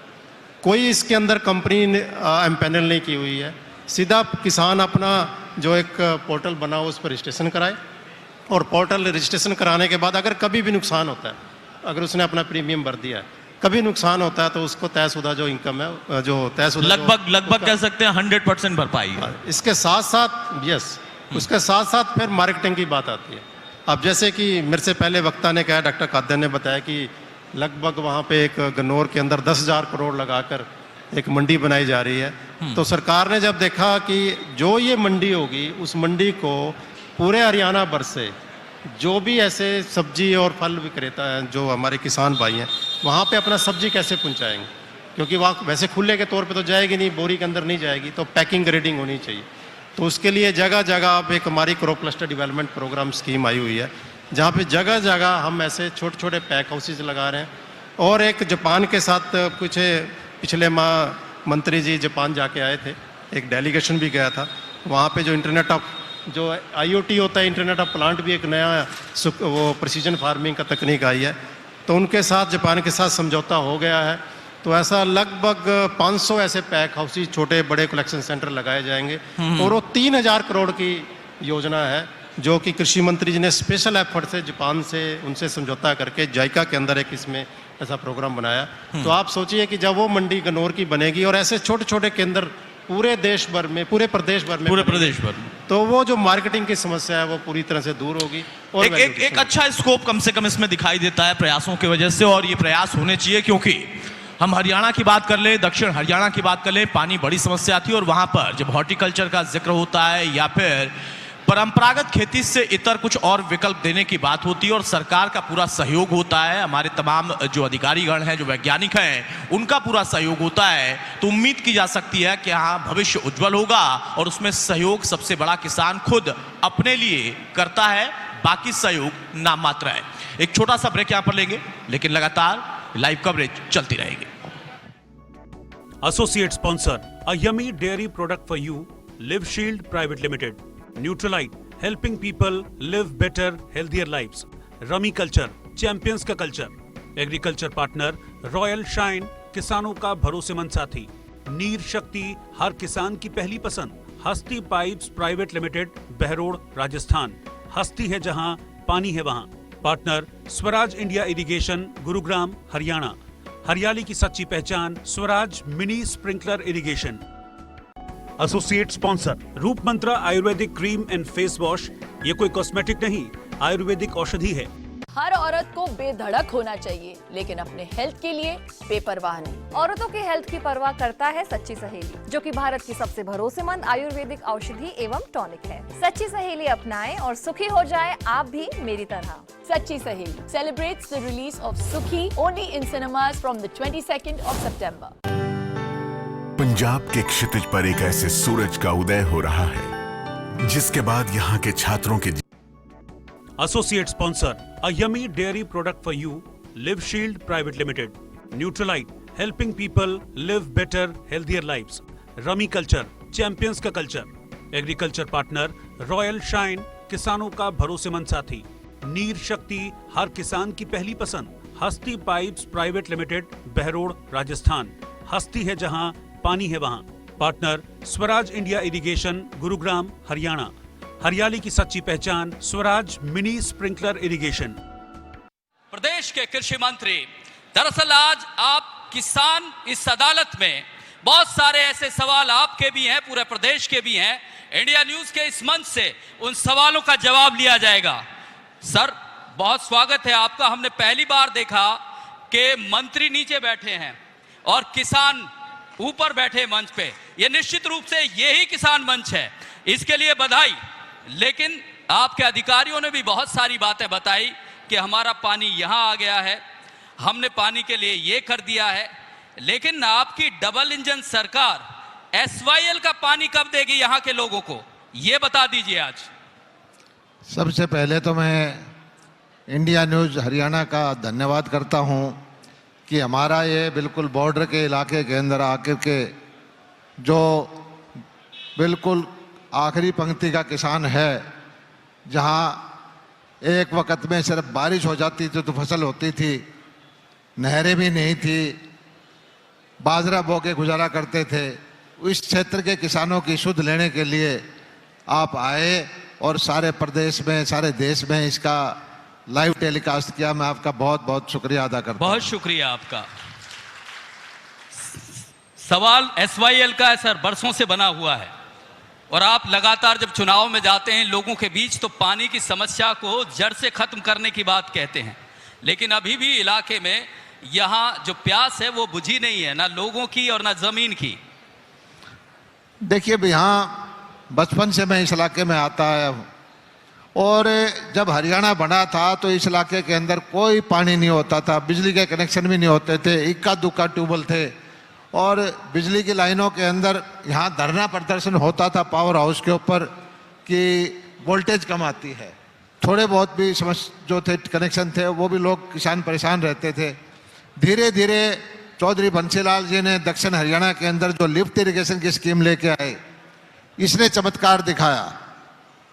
कोई इसके अंदर कंपनी ने एम्पैनल नहीं की हुई है, सीधा किसान अपना जो एक पोर्टल बना हो उस पर रजिस्ट्रेशन कराए, और पोर्टल रजिस्ट्रेशन कराने के बाद अगर कभी भी नुकसान होता है, अगर उसने अपना प्रीमियम भर दिया है, कभी नुकसान होता है तो उसको तयशुदा जो इनकम है, जो तयशुदा लगभग कह सकते हैं 100% भरपाई। इसके साथ साथ उसके साथ साथ फिर मार्केटिंग की बात आती है। अब जैसे कि मेरे से पहले वक्ता ने कहा, डॉक्टर कादर ने बताया कि लगभग वहाँ पे एक गन्नौर के अंदर 10,000 करोड़ लगाकर एक मंडी बनाई जा रही है। तो सरकार ने जब देखा कि जो ये मंडी होगी, उस मंडी को पूरे हरियाणा भर से जो भी ऐसे सब्जी और फल विक्रेता हैं, जो हमारे किसान भाई हैं, वहाँ पे अपना सब्जी कैसे पहुँचाएंगे, क्योंकि वहाँ वैसे खुले के तौर पे तो जाएगी नहीं, बोरी के अंदर नहीं जाएगी, तो पैकिंग ग्रेडिंग होनी चाहिए। तो उसके लिए जगह जगह अब एक हमारी crop cluster development programme scheme आई हुई है, जहाँ पे जगह जगह हम ऐसे छोटे छोटे पैक हाउसेज लगा रहे हैं। और एक जापान के साथ कुछ पिछले माह मंत्री जी जापान जाके आए थे, एक डेलीगेशन भी गया था। वहाँ पे जो इंटरनेट ऑफ जो IoT होता है, इंटरनेट ऑफ प्लांट भी एक नया वो प्रिसीजन फार्मिंग का तकनीक आई है, तो उनके साथ जापान के साथ समझौता हो गया है। तो ऐसा लगभग 500 ऐसे पैक हाउसेज, छोटे बड़े कलेक्शन सेंटर लगाए जाएंगे, और वो 3,000 करोड़ की योजना है जो कि कृषि मंत्री जी ने स्पेशल एफर्ट से जापान से उनसे समझौता करके जायका के अंदर एक इसमें ऐसा प्रोग्राम बनाया। तो आप सोचिए कि जब वो मंडी गन्नौर की बनेगी और ऐसे छोटे छोटे केंद्र पूरे देश भर में, पूरे प्रदेश भर में, तो वो जो मार्केटिंग की समस्या है वो पूरी तरह से दूर होगी। और एक अच्छा स्कोप कम से कम इसमें दिखाई देता है प्रयासों की वजह से, और ये प्रयास होने चाहिए, क्योंकि हम हरियाणा की बात कर ले, दक्षिण हरियाणा की बात कर ले, पानी बड़ी समस्या थी, और वहां पर जब हॉर्टिकल्चर का जिक्र होता है या फिर परंपरागत खेती से इतर कुछ और विकल्प देने की बात होती है, और सरकार का पूरा सहयोग होता है, हमारे तमाम जो अधिकारीगण हैं, जो वैज्ञानिक हैं, उनका पूरा सहयोग होता है, तो उम्मीद की जा सकती है कि हाँ, भविष्य उज्जवल होगा। और उसमें सहयोग सबसे बड़ा किसान खुद अपने लिए करता है, बाकी सहयोग नाम मात्र है। एक छोटा सा ब्रेक यहां पर लेंगे, लेकिन लगातार लाइव कवरेज चलती रहेगी। Associate sponsor, a yummy dairy product for you, Live Shield Private Limited. Neutralite, helping people live better, healthier lives. Rummy Culture, champions का culture. Agriculture partner, Royal Shine, किसानों का भरोसेमंद साथी. नीर शक्ति, हर किसान की पहली पसंद. Hasti pipes private limited, Behror, Rajasthan. Hasti है जहां, पानी है वहां. Partner, Swaraj India irrigation, Gurugram, Haryana. हरियाली की सच्ची पहचान, Swaraj mini sprinkler irrigation. Associate sponsor, Roop Mantra ayurvedic cream and face wash. ये कोई कॉस्मेटिक नहीं, आयुर्वेदिक औषधि है. हर औरत को बेधड़क होना चाहिए, लेकिन अपने हेल्थ के लिए बेपरवाह नहीं। औरतों के हेल्थ की परवाह करता है सच्ची सहेली, जो कि भारत की सबसे भरोसेमंद आयुर्वेदिक औषधि एवं टॉनिक है। सच्ची सहेली अपनाएं और सुखी हो जाए आप भी मेरी तरह। सच्ची सहेली celebrates the release of Sukhi only in cinemas from the 22nd of September. Punjab के क्षितिज पर एक ऐसे सूरज का उदय हो रहा है जिसके बाद यहाँ के छात्रों के Associate sponsor, a yummy dairy product for you, Live Shield Private Limited. Neutralite, helping people live better, healthier lives. Rummy Culture, champions का culture. Agriculture partner, Royal Shine, किसानों का भरोसेमंद साथी. नीर शक्ति, हर किसान की पहली पसंद. Hasti pipes private limited, Behror, Rajasthan. Hasti है जहां, पानी है वहां. Partner, Swaraj India irrigation, Gurugram, Haryana. हरियाली की सच्ची पहचान, स्वराज मिनी स्प्रिंकलर इरिगेशन. प्रदेश के कृषि मंत्री, दरअसल आज आप किसान इस अदालत में बहुत सारे ऐसे सवाल आपके भी हैं, पूरे प्रदेश के भी हैं। इंडिया न्यूज के इस मंच से उन सवालों का जवाब लिया जाएगा। सर, बहुत स्वागत है आपका। हमने पहली बार देखा कि मंत्री नीचे बैठे हैं और किसान ऊपर बैठे मंच पे। ये निश्चित रूप से यही किसान मंच है, इसके लिए बधाई। लेकिन आपके अधिकारियों ने भी बहुत सारी बातें बताई कि हमारा पानी यहां आ गया है, हमने पानी के लिए ये कर दिया है। लेकिन आपकी डबल इंजन सरकार SYL का पानी कब देगी यहां के लोगों को, ये बता दीजिए आज। सबसे पहले तो मैं इंडिया न्यूज़ हरियाणा का धन्यवाद करता हूं कि हमारा ये बिल्कुल बॉर्डर के इलाके के अंदर आकर के जो बिल्कुल आखिरी पंक्ति का किसान है, जहां एक वक्त में सिर्फ बारिश हो जाती थी तो फसल होती थी, नहरें भी नहीं थी, बाजरा बो के गुजारा करते थे, इस क्षेत्र के किसानों की सुध लेने के लिए आप आए और सारे प्रदेश में, सारे देश में इसका लाइव टेलीकास्ट किया। मैं आपका बहुत बहुत शुक्रिया अदा करता हूं। बहुत शुक्रिया आपका। सवाल एसवाईएल का है सर, बरसों से बना हुआ है और आप लगातार जब चुनाव में जाते हैं लोगों के बीच तो पानी की समस्या को जड़ से खत्म करने की बात कहते हैं, लेकिन अभी भी इलाके में यहाँ जो प्यास है वो बुझी नहीं है, ना लोगों की और ना जमीन की। देखिए, यहाँ बचपन से मैं इस इलाके में आता आया हूँ और जब हरियाणा बना था तो इस इलाके के अंदर कोई पानी नहीं होता था, बिजली के कनेक्शन भी नहीं होते थे, इक्का दुक्का ट्यूबवेल थे और बिजली की लाइनों के अंदर यहाँ धरना प्रदर्शन होता था पावर हाउस के ऊपर कि वोल्टेज कम आती है। थोड़े बहुत भी समस्या जो थे कनेक्शन थे वो भी लोग किसान परेशान रहते थे। धीरे धीरे चौधरी बंसीलाल जी ने दक्षिण हरियाणा के अंदर जो लिफ्ट इरिगेशन की स्कीम लेके आए, इसने चमत्कार दिखाया।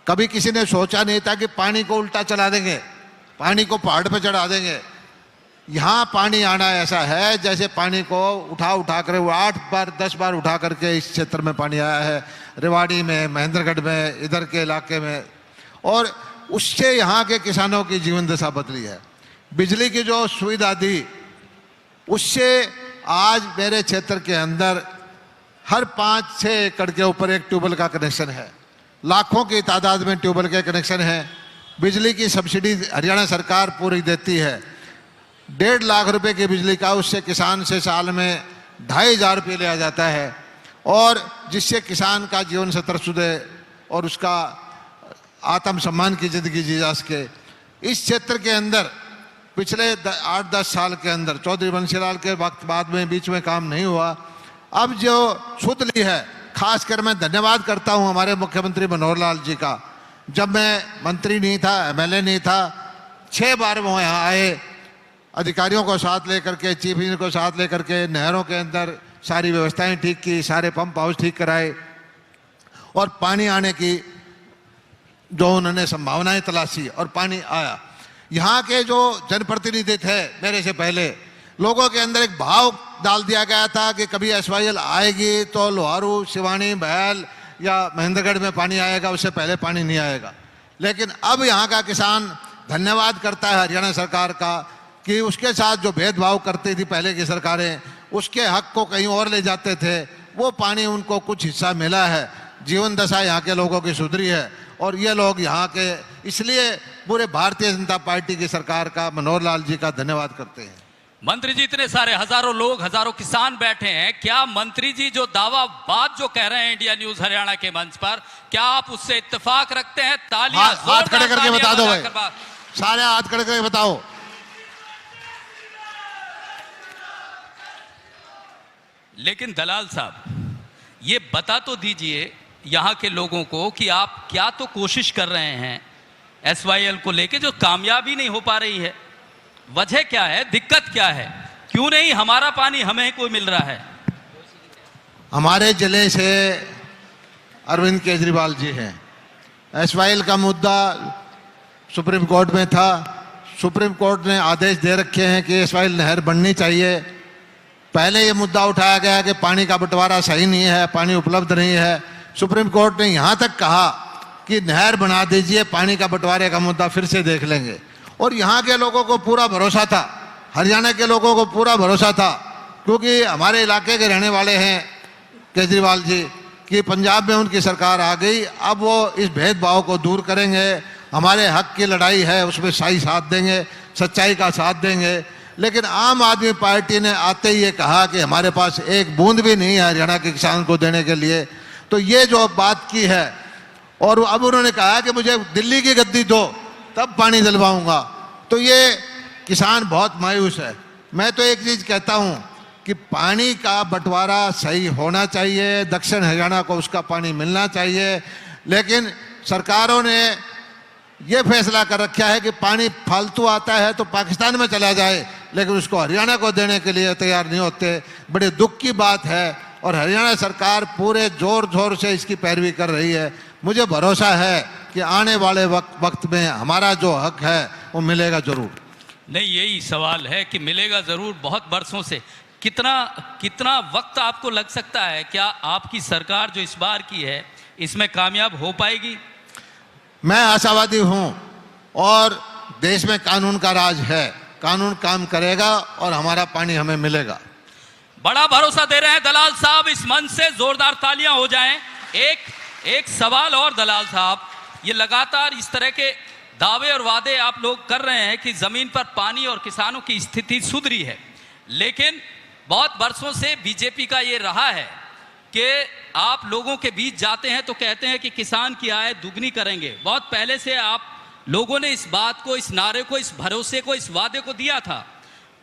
कभी किसी ने सोचा नहीं था कि पानी को उल्टा चला देंगे, पानी को पहाड़ पर चढ़ा देंगे। यहाँ पानी आना ऐसा है जैसे पानी को उठा उठा कर 8 बार 10 बार उठा करके इस क्षेत्र में पानी आया है, रेवाड़ी में, महेंद्रगढ़ में, इधर के इलाके में, और उससे यहाँ के किसानों की जीवन दशा बदली है। बिजली की जो सुविधा दी उससे आज मेरे क्षेत्र के अंदर हर 5-6 एकड़ के ऊपर एक ट्यूबवेल का कनेक्शन है, लाखों की तादाद में ट्यूबवेल के कनेक्शन है। बिजली की सब्सिडी हरियाणा सरकार पूरी देती है, 1.5 लाख रुपए की बिजली का, उससे किसान से साल में 2,500 रुपये लिया जाता है और जिससे किसान का जीवन स्तर सुधरे और उसका आत्मसम्मान की जिंदगी जी जा सके। इस क्षेत्र के अंदर पिछले 8-10 साल के अंदर चौधरी बंसीलाल के वक्त बाद में बीच में काम नहीं हुआ, अब जो सुध ली है, खासकर मैं धन्यवाद करता हूं हमारे मुख्यमंत्री मनोहर लाल जी का। जब मैं मंत्री नहीं था, एमएलए नहीं था, 6 बार वो यहाँ आए, अधिकारियों को साथ लेकर के, चीफ इंजीनियर को साथ लेकर के नहरों के अंदर सारी व्यवस्थाएं ठीक की, सारे पंप हाउस ठीक कराए और पानी आने की जो उन्होंने संभावनाएं तलाशी और पानी आया। यहाँ के जो जनप्रतिनिधि थे मेरे से पहले, लोगों के अंदर एक भाव डाल दिया गया था कि कभी एसवाईएल आएगी तो लोहारू, सिवानी, बहल या महेंद्रगढ़ में पानी आएगा, उससे पहले पानी नहीं आएगा। लेकिन अब यहाँ का किसान धन्यवाद करता है हरियाणा सरकार का कि उसके साथ जो भेदभाव करती थी पहले की सरकारें, उसके हक को कहीं और ले जाते थे, वो पानी उनको कुछ हिस्सा मिला है। जीवन दशा यहाँ के लोगों की सुधरी है और ये लोग यहाँ के, इसलिए पूरे भारतीय जनता पार्टी की सरकार का, मनोहर लाल जी का धन्यवाद करते हैं। मंत्री जी, इतने सारे हजारों लोग, हजारों किसान बैठे हैं, क्या मंत्री जी जो दावा बात जो कह रहे हैं इंडिया न्यूज हरियाणा के मंच पर, क्या आप उससे इत्तेफाक रखते हैं? तालियां हाथ खड़े करके बता दो भाई, सारे हाथ खड़े करके बताओ। लेकिन दलाल साहब, ये बता तो दीजिए यहाँ के लोगों को कि आप क्या तो कोशिश कर रहे हैं एसवाईएल को लेके जो कामयाबी नहीं हो पा रही है। वजह क्या है, दिक्कत क्या है, क्यों नहीं हमारा पानी हमें कोई मिल रहा है? हमारे जिले से अरविंद केजरीवाल जी हैं। एसवाईएल का मुद्दा सुप्रीम कोर्ट में था, सुप्रीम कोर्ट ने आदेश दे रखे हैं कि एसवाईएल नहर बननी चाहिए। पहले ये मुद्दा उठाया गया कि पानी का बंटवारा सही नहीं है, पानी उपलब्ध नहीं है। सुप्रीम कोर्ट ने यहाँ तक कहा कि नहर बना दीजिए, पानी का बंटवारे का मुद्दा फिर से देख लेंगे। और यहाँ के लोगों को पूरा भरोसा था, हरियाणा के लोगों को पूरा भरोसा था, क्योंकि हमारे इलाके के रहने वाले हैं केजरीवाल जी, कि पंजाब में उनकी सरकार आ गई, अब वो इस भेदभाव को दूर करेंगे, हमारे हक की लड़ाई है उसमें सही साथ देंगे, सच्चाई का साथ देंगे। लेकिन आम आदमी पार्टी ने आते ही ये कहा कि हमारे पास एक बूंद भी नहीं है हरियाणा के किसान को देने के लिए। तो ये जो बात की है, और अब उन्होंने कहा कि मुझे दिल्ली की गद्दी दो तब पानी दिलवाऊंगा, तो ये किसान बहुत मायूस है। मैं तो एक चीज़ कहता हूँ कि पानी का बंटवारा सही होना चाहिए, दक्षिण हरियाणा को उसका पानी मिलना चाहिए। लेकिन सरकारों ने ये फैसला कर रखा है कि पानी फालतू आता है तो पाकिस्तान में चला जाए, लेकिन उसको हरियाणा को देने के लिए तैयार नहीं होते। बड़े दुख की बात है और हरियाणा सरकार पूरे जोर जोर से इसकी पैरवी कर रही है। मुझे भरोसा है कि आने वाले वक्त में हमारा जो हक है वो मिलेगा जरूर। नहीं, यही सवाल है कि मिलेगा जरूर। बहुत बरसों से कितना वक्त आपको लग सकता है? क्या आपकी सरकार जो इस बार की है इसमें कामयाब हो पाएगी? मैं आशावादी हूं और देश में कानून का राज है, कानून काम करेगा और हमारा पानी हमें मिलेगा। बड़ा भरोसा दे रहे हैं दलाल साहब। इस मंच से जोरदार तालियां हो जाएं। एक सवाल और दलाल साहब, ये लगातार इस तरह के दावे और वादे आप लोग कर रहे हैं कि जमीन पर पानी और किसानों की स्थिति सुधरी है, लेकिन बहुत बरसों से बीजेपी का ये रहा है कि आप लोगों के बीच जाते हैं तो कहते हैं कि किसान की आय दुगनी करेंगे। बहुत पहले से आप लोगों ने इस बात को, इस नारे को, इस भरोसे को, इस वादे को दिया था।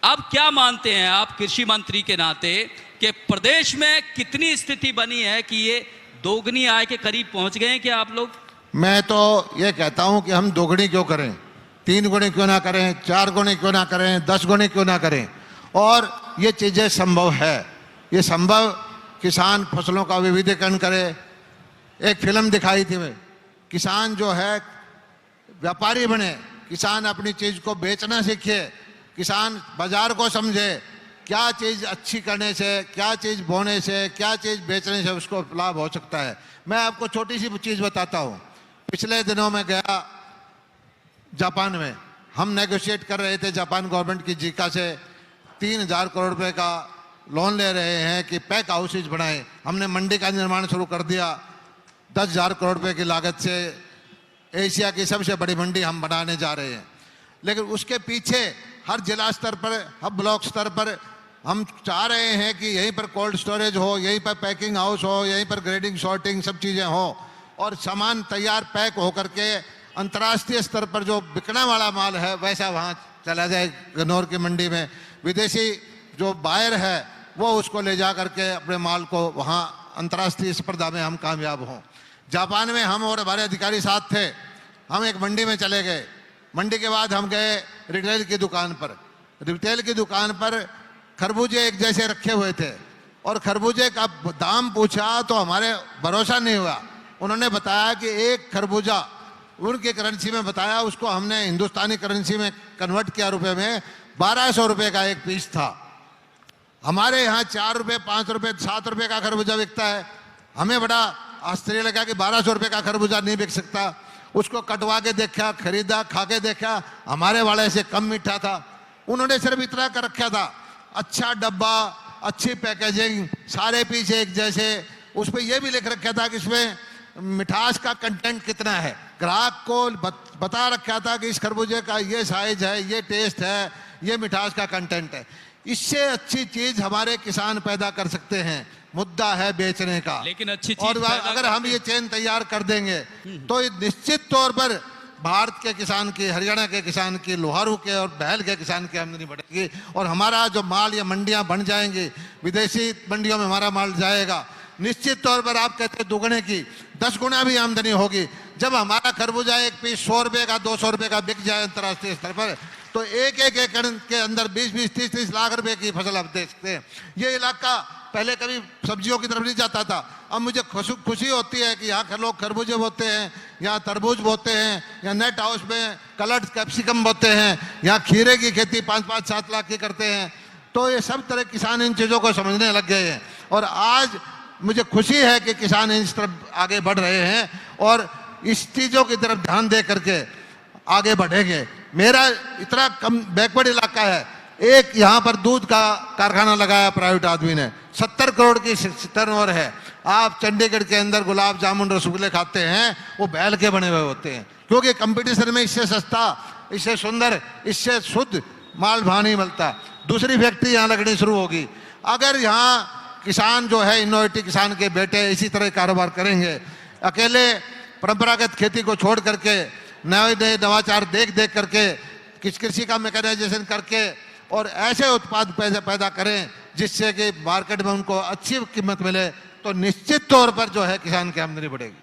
अब क्या मानते हैं आप कृषि मंत्री के नाते कि प्रदेश में कितनी स्थिति बनी है कि ये दोगुनी आय के करीब पहुंच गए हैं क्या आप लोग? मैं तो ये कहता हूं कि हम दोगुनी क्यों करें, 3 गुनी क्यों ना करें, 4 गुनी क्यों ना करें, 10 गुनी क्यों ना करें। और ये चीज़ें संभव है। ये संभव किसान फसलों का विविधीकरण करे। एक फिल्म दिखाई थी में, किसान जो है व्यापारी बने, किसान अपनी चीज़ को बेचना सीखे, किसान बाजार को समझे, क्या चीज़ अच्छी करने से, क्या चीज़ बोने से, क्या चीज़ बेचने से उसको लाभ हो सकता है। मैं आपको छोटी सी चीज़ बताता हूँ। पिछले दिनों में गया जापान में, हम नेगोशिएट कर रहे थे जापान गवर्नमेंट की जीका से 3000 करोड़ रुपए का लोन ले रहे हैं कि पैक हाउसेज बनाएं। हमने मंडी का निर्माण शुरू कर दिया। 10,000 करोड़ रुपए की लागत से एशिया की सबसे बड़ी मंडी हम बनाने जा रहे हैं। लेकिन उसके पीछे हर जिला स्तर पर, हर ब्लॉक स्तर पर हम चाह रहे हैं कि यहीं पर कोल्ड स्टोरेज हो, यहीं पर पैकिंग हाउस हो, यहीं पर ग्रेडिंग सॉर्टिंग सब चीज़ें हो और सामान तैयार पैक होकर के अंतर्राष्ट्रीय स्तर पर जो बिकने वाला माल है वैसा वहाँ चला जाए गन्नौर की मंडी में। विदेशी जो बायर है वो उसको ले जा करके अपने माल को वहाँ अंतर्राष्ट्रीय स्पर्धा में हम कामयाब हों। जापान में हम और हमारे अधिकारी साथ थे। हम एक मंडी में चले गए। मंडी के बाद हम गए रिटेल की दुकान पर। रिटेल की दुकान पर खरबूजे एक जैसे रखे हुए थे और खरबूजे का दाम पूछा तो हमारे भरोसा नहीं हुआ। उन्होंने बताया कि एक खरबूजा उनकी करेंसी में बताया, उसको हमने हिंदुस्तानी करेंसी में कन्वर्ट किया रुपए में, 1200 रुपये का एक पीस था। हमारे यहाँ 4 रुपये, 5 रुपये, 7 रुपये का खरबूजा बिकता है। हमें बड़ा आश्चर्य लगा कि 1200 रुपये का खरबूजा नहीं बिक सकता। उसको कटवा के देखा, खरीदा, खा के देखा, हमारे वाले से कम मीठा था। उन्होंने सिर्फ इतना कर रखा था, अच्छा डब्बा, अच्छी पैकेजिंग, सारे पीस एक जैसे। उस पर यह भी लिख रखा था कि इसमें मिठास का कंटेंट कितना है। ग्राहक को बता रखा था कि इस खरबूजे का ये साइज है, ये टेस्ट है, ये मिठास का कंटेंट है। इससे अच्छी चीज हमारे किसान पैदा कर सकते हैं। मुद्दा है बेचने का। लेकिन अच्छी चीज और अगर हम ये चेन तैयार कर देंगे तो निश्चित तौर पर भारत के किसान की, हरियाणा के किसान की, लोहारू के और बहल के किसान की आमदनी बढ़ेगी और हमारा जो माल या मंडियां बन जाएंगी, विदेशी मंडियों में हमारा माल जाएगा। निश्चित तौर पर आप कहते हैं दुगने की 10 गुना भी आमदनी होगी। जब हमारा खरबूजा एक पीस 100 रुपये का, 200 रुपये का बिक जाए अंतर्राष्ट्रीय स्तर पर, तो एक एकड़ के अंदर 20-20, 30-30 लाख रुपए की फसल आप देख सकते हैं। ये इलाका पहले कभी सब्जियों की तरफ नहीं जाता था। अब मुझे खुशी होती है कि यहाँ लोग खरबूजे बोते हैं, यहाँ तरबूज बोते हैं, यहाँ नेट हाउस में कलर्ड कैप्सिकम बोते हैं, यहाँ खीरे की खेती 5-5, 7 लाख की करते हैं। तो ये सब तरह किसान इन चीज़ों को समझने लग गए हैं और आज मुझे खुशी है कि किसान इस तरफ आगे बढ़ रहे हैं और इस चीज़ों की तरफ ध्यान दे करके आगे बढ़ेंगे। मेरा इतना कम बैकवर्ड इलाका है, एक यहाँ पर दूध का कारखाना लगाया प्राइवेट आदमी ने, 70 करोड़ की टर्नओवर है। आप चंडीगढ़ के अंदर गुलाब जामुन रसगुल्ले खाते हैं, वो बैल के बने हुए होते हैं, क्योंकि कंपटीशन में इससे सस्ता, इससे सुंदर, इससे शुद्ध माल भाव नहीं मिलता। दूसरी फैक्ट्री यहाँ लगनी शुरू होगी। अगर यहाँ किसान जो है, इनोवेटिव किसान के बेटे इसी तरह कारोबार करेंगे, अकेले परंपरागत खेती को छोड़ करके नए नए नवाचार देख देख करके कृषि का मैकेनाइजेशन करके और ऐसे उत्पाद पैदा करें जिससे कि मार्केट में उनको अच्छी कीमत मिले, तो निश्चित तौर पर जो है किसान की आमदनी बढ़ेगी।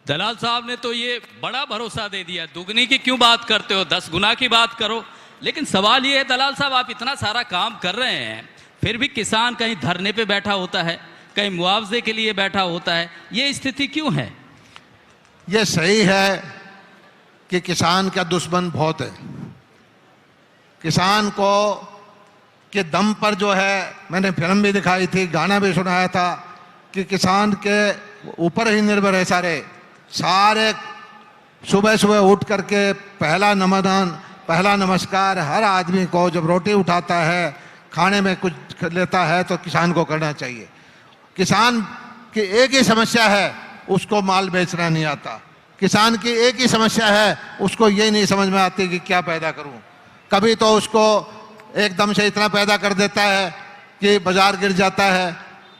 दलाल साहब ने तो ये बड़ा भरोसा दे दिया, दुगनी की क्यों बात करते हो, 10 गुना की बात करो। लेकिन सवाल ये है दलाल साहब, आप इतना सारा काम कर रहे हैं, फिर भी किसान कहीं धरने पे बैठा होता है, कहीं मुआवजे के लिए बैठा होता है, ये स्थिति क्यों है? ये सही है कि किसान का दुश्मन बहुत है। किसान को के दम पर जो है, मैंने फिल्म भी दिखाई थी, गाना भी सुनाया था कि किसान के ऊपर ही निर्भर है सारे सुबह सुबह उठ करके पहला नमन, पहला नमस्कार हर आदमी को जब रोटी उठाता है, खाने में कुछ लेता है तो किसान को करना चाहिए। किसान की एक ही समस्या है, उसको माल बेचना नहीं आता। किसान की एक ही समस्या है, उसको ये नहीं समझ में आती कि क्या पैदा करूं। कभी तो उसको एकदम से इतना पैदा कर देता है कि बाजार गिर जाता है।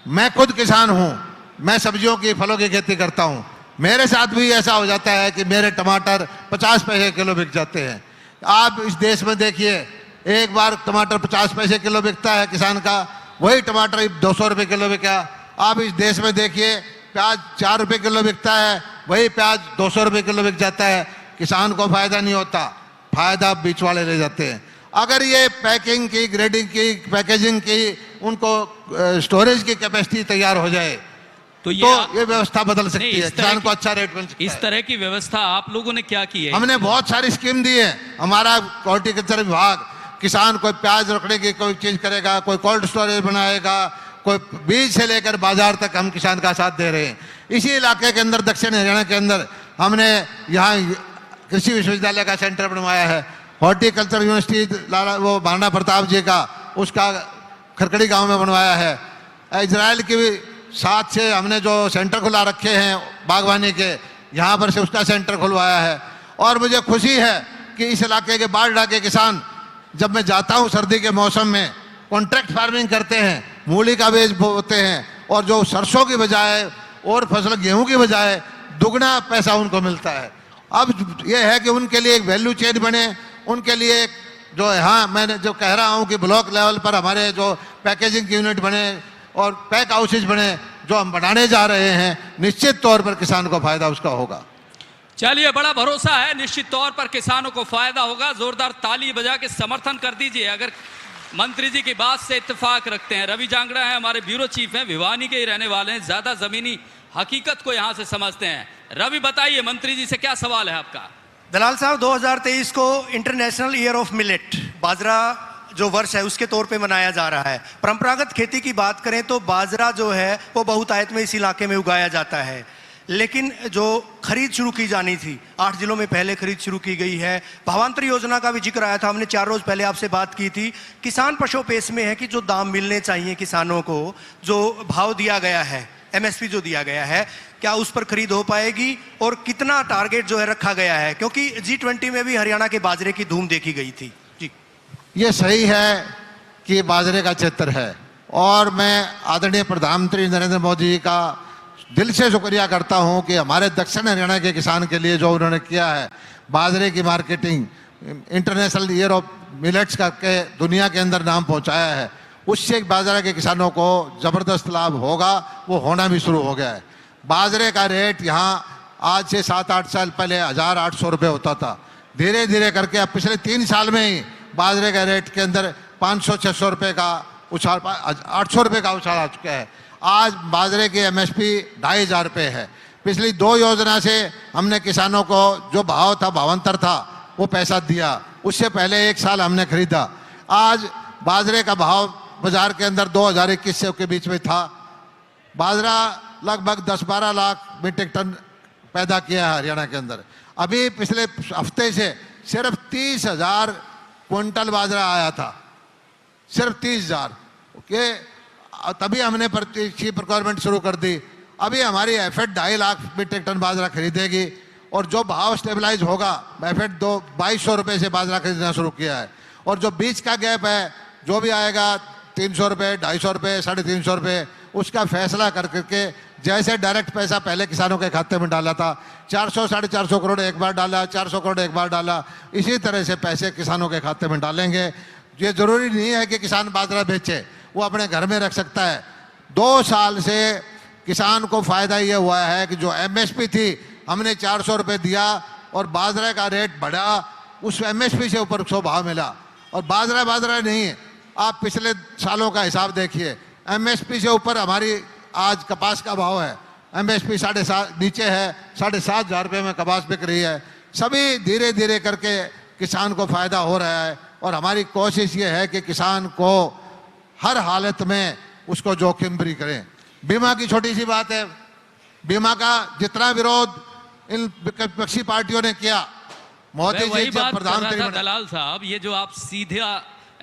मैं खुद किसान हूं, मैं सब्जियों की फलों की खेती करता हूं, मेरे साथ भी ऐसा हो जाता है कि मेरे टमाटर 50 पैसे किलो बिक जाते हैं। आप इस देश में देखिए, एक बार टमाटर 50 पैसे किलो बिकता है किसान का, वही टमाटर 200 रुपये किलो बिका। आप इस देश में देखिए, प्याज 4 रुपये किलो बिकता है, वही प्याज 200 रुपये किलो बिक जाता है। किसान को फायदा नहीं होता, फायदा बीच वाले ले जाते हैं। अगर ये पैकिंग की, ग्रेडिंग की, पैकेजिंग की, उनको स्टोरेज की कैपेसिटी तैयार हो जाए तो ये व्यवस्था बदल सकती है, किसान को अच्छा रेट मिल सकता है। इस तरह की व्यवस्था आप लोगों ने क्या की है? हमने बहुत सारी स्कीम दी है। हमारा हॉर्टिकल्चर विभाग किसान कोई प्याज रखने की कोई चीज करेगा, कोई कोल्ड स्टोरेज बनाएगा, कोई बीज से लेकर बाजार तक हम किसान का साथ दे रहे हैं। इसी इलाके के अंदर, दक्षिण हरियाणा के अंदर, हमने यहाँ कृषि विश्वविद्यालय का सेंटर बनवाया है। हॉर्टिकल्चर यूनिवर्सिटी वो महाराणा प्रताप जी का, उसका खरकड़ी गांव में बनवाया है। इजराइल के साथ से हमने जो सेंटर खुला रखे हैं बागवानी के, यहाँ पर से उसका सेंटर खुलवाया है। और मुझे खुशी है कि इस इलाके के बाढ़ के किसान, जब मैं जाता हूँ सर्दी के मौसम में, कॉन्ट्रैक्ट फार्मिंग करते हैं, मूली का बीज बोते हैं, और जो सरसों की बजाय और फसल गेहूं की बजाय दुगना पैसा उनको मिलता है। अब यह है कि उनके लिए एक वैल्यू चेन बने, उनके लिए जो यहाँ मैंने जो कह रहा हूँ कि ब्लॉक लेवल पर हमारे जो पैकेजिंग यूनिट बने और पैक हाउसेज बने, जो हम बनाने जा रहे हैं, निश्चित तौर पर किसान को फायदा उसका होगा। चलिए, बड़ा भरोसा है, निश्चित तौर पर किसानों को फायदा होगा। जोरदार ताली बजा के समर्थन कर दीजिए अगर मंत्री जी की बात से इत्तेफाक रखते हैं। रवि जांगड़ा है, हमारे ब्यूरो चीफ हैं, भिवानी के ही रहने वाले हैं, ज्यादा जमीनी हकीकत को यहाँ से समझते हैं। रवि बताइए, मंत्री जी से क्या सवाल है आपका? दलाल साहब, 2023 को इंटरनेशनल ईयर ऑफ मिलेट, बाजरा जो वर्ष है उसके तौर पे मनाया जा रहा है। परंपरागत खेती की बात करें तो बाजरा जो है वो बहुतायत में इस इलाके में उगाया जाता है, लेकिन जो खरीद शुरू की जानी थी 8 जिलों में पहले खरीद शुरू की गई है। भावांतर योजना का भी जिक्र आया था, हमने 4 रोज पहले आपसे बात की थी। किसान पशोपेश में है कि जो दाम मिलने चाहिए किसानों को, जो भाव दिया गया है, एमएसपी जो दिया गया है, क्या उस पर खरीद हो पाएगी और कितना टारगेट जो है रखा गया है? क्योंकि G20 में भी हरियाणा के बाजरे की धूम देखी गई थी। जी, ये सही है कि बाजरे का क्षेत्र है, और मैं आदरणीय प्रधानमंत्री नरेंद्र मोदी जी का दिल से शुक्रिया करता हूं कि हमारे दक्षिण हरियाणा के किसान के लिए जो उन्होंने किया है, बाजरे की marketing, international year of millets करके दुनिया के अंदर नाम पहुंचाया है, उससे बाजरे के किसानों को ज़बरदस्त लाभ होगा, वो होना भी शुरू हो गया है। बाजरे का रेट यहाँ आज से 7-8 साल पहले 1800 रुपये होता था, धीरे धीरे करके अब पिछले 3 साल में ही बाजरे का रेट के अंदर 500-600 रुपये का उछाल, 800 रुपये का उछाल आ चुका है। आज बाजरे की एमएसपी 2500 रुपये है। पिछली 2 योजना से हमने किसानों को जो भाव था, भावांतर था, वो पैसा दिया। उससे पहले 1 साल हमने खरीदा। आज बाजरे का भाव बाजार के अंदर 2021 के बीच में था। बाजरा लगभग 10-12 लाख मीट्रिक टन पैदा किया है हरियाणा के अंदर। अभी पिछले हफ्ते से सिर्फ 30,000 क्विंटल बाजरा आया था, सिर्फ 30,000 के। तभी हमने प्रोक्योरमेंट शुरू कर दी। अभी हमारी एफएड 2.5 लाख मीट्रिक टन बाजरा खरीदेगी, और जो भाव स्टेबलाइज होगा, एफएड 2200 रुपये से बाजरा खरीदना शुरू किया है। और जो बीच का गैप है, जो भी आएगा 300 रुपये, 250 रुपये, 350 रुपये, उसका फैसला कर करके, जैसे डायरेक्ट पैसा पहले किसानों के खाते में डाला था, 400-450 करोड़ एक बार डाला, 400 करोड़ एक बार डाला, इसी तरह से पैसे किसानों के खाते में डालेंगे। ये जरूरी नहीं है कि किसान बाजरा बेचे, वो अपने घर में रख सकता है। 2 साल से किसान को फायदा ये हुआ है कि जो एमएसपी थी हमने 400 रुपये दिया और बाजरे का रेट बढ़ा, उस MSP से ऊपर 100 भाव मिला। और बाजरा नहीं है, आप पिछले सालों का हिसाब देखिए, MSP से ऊपर हमारी आज कपास का भाव है। MSP 7.5 नीचे है, 7,500 रुपये में कपास बिक रही है। सभी धीरे धीरे करके किसान को फायदा हो रहा है और हमारी कोशिश ये है कि किसान को हर हालत में उसको जोखिम फ्री करें। बीमा की छोटी सी बात है, बीमा का जितना विरोध इन विपक्षी पार्टियों ने किया, मोदी जी वही जब बात कर रहा था प्रधानमंत्री दलाल साहब, ये जो आप सीधा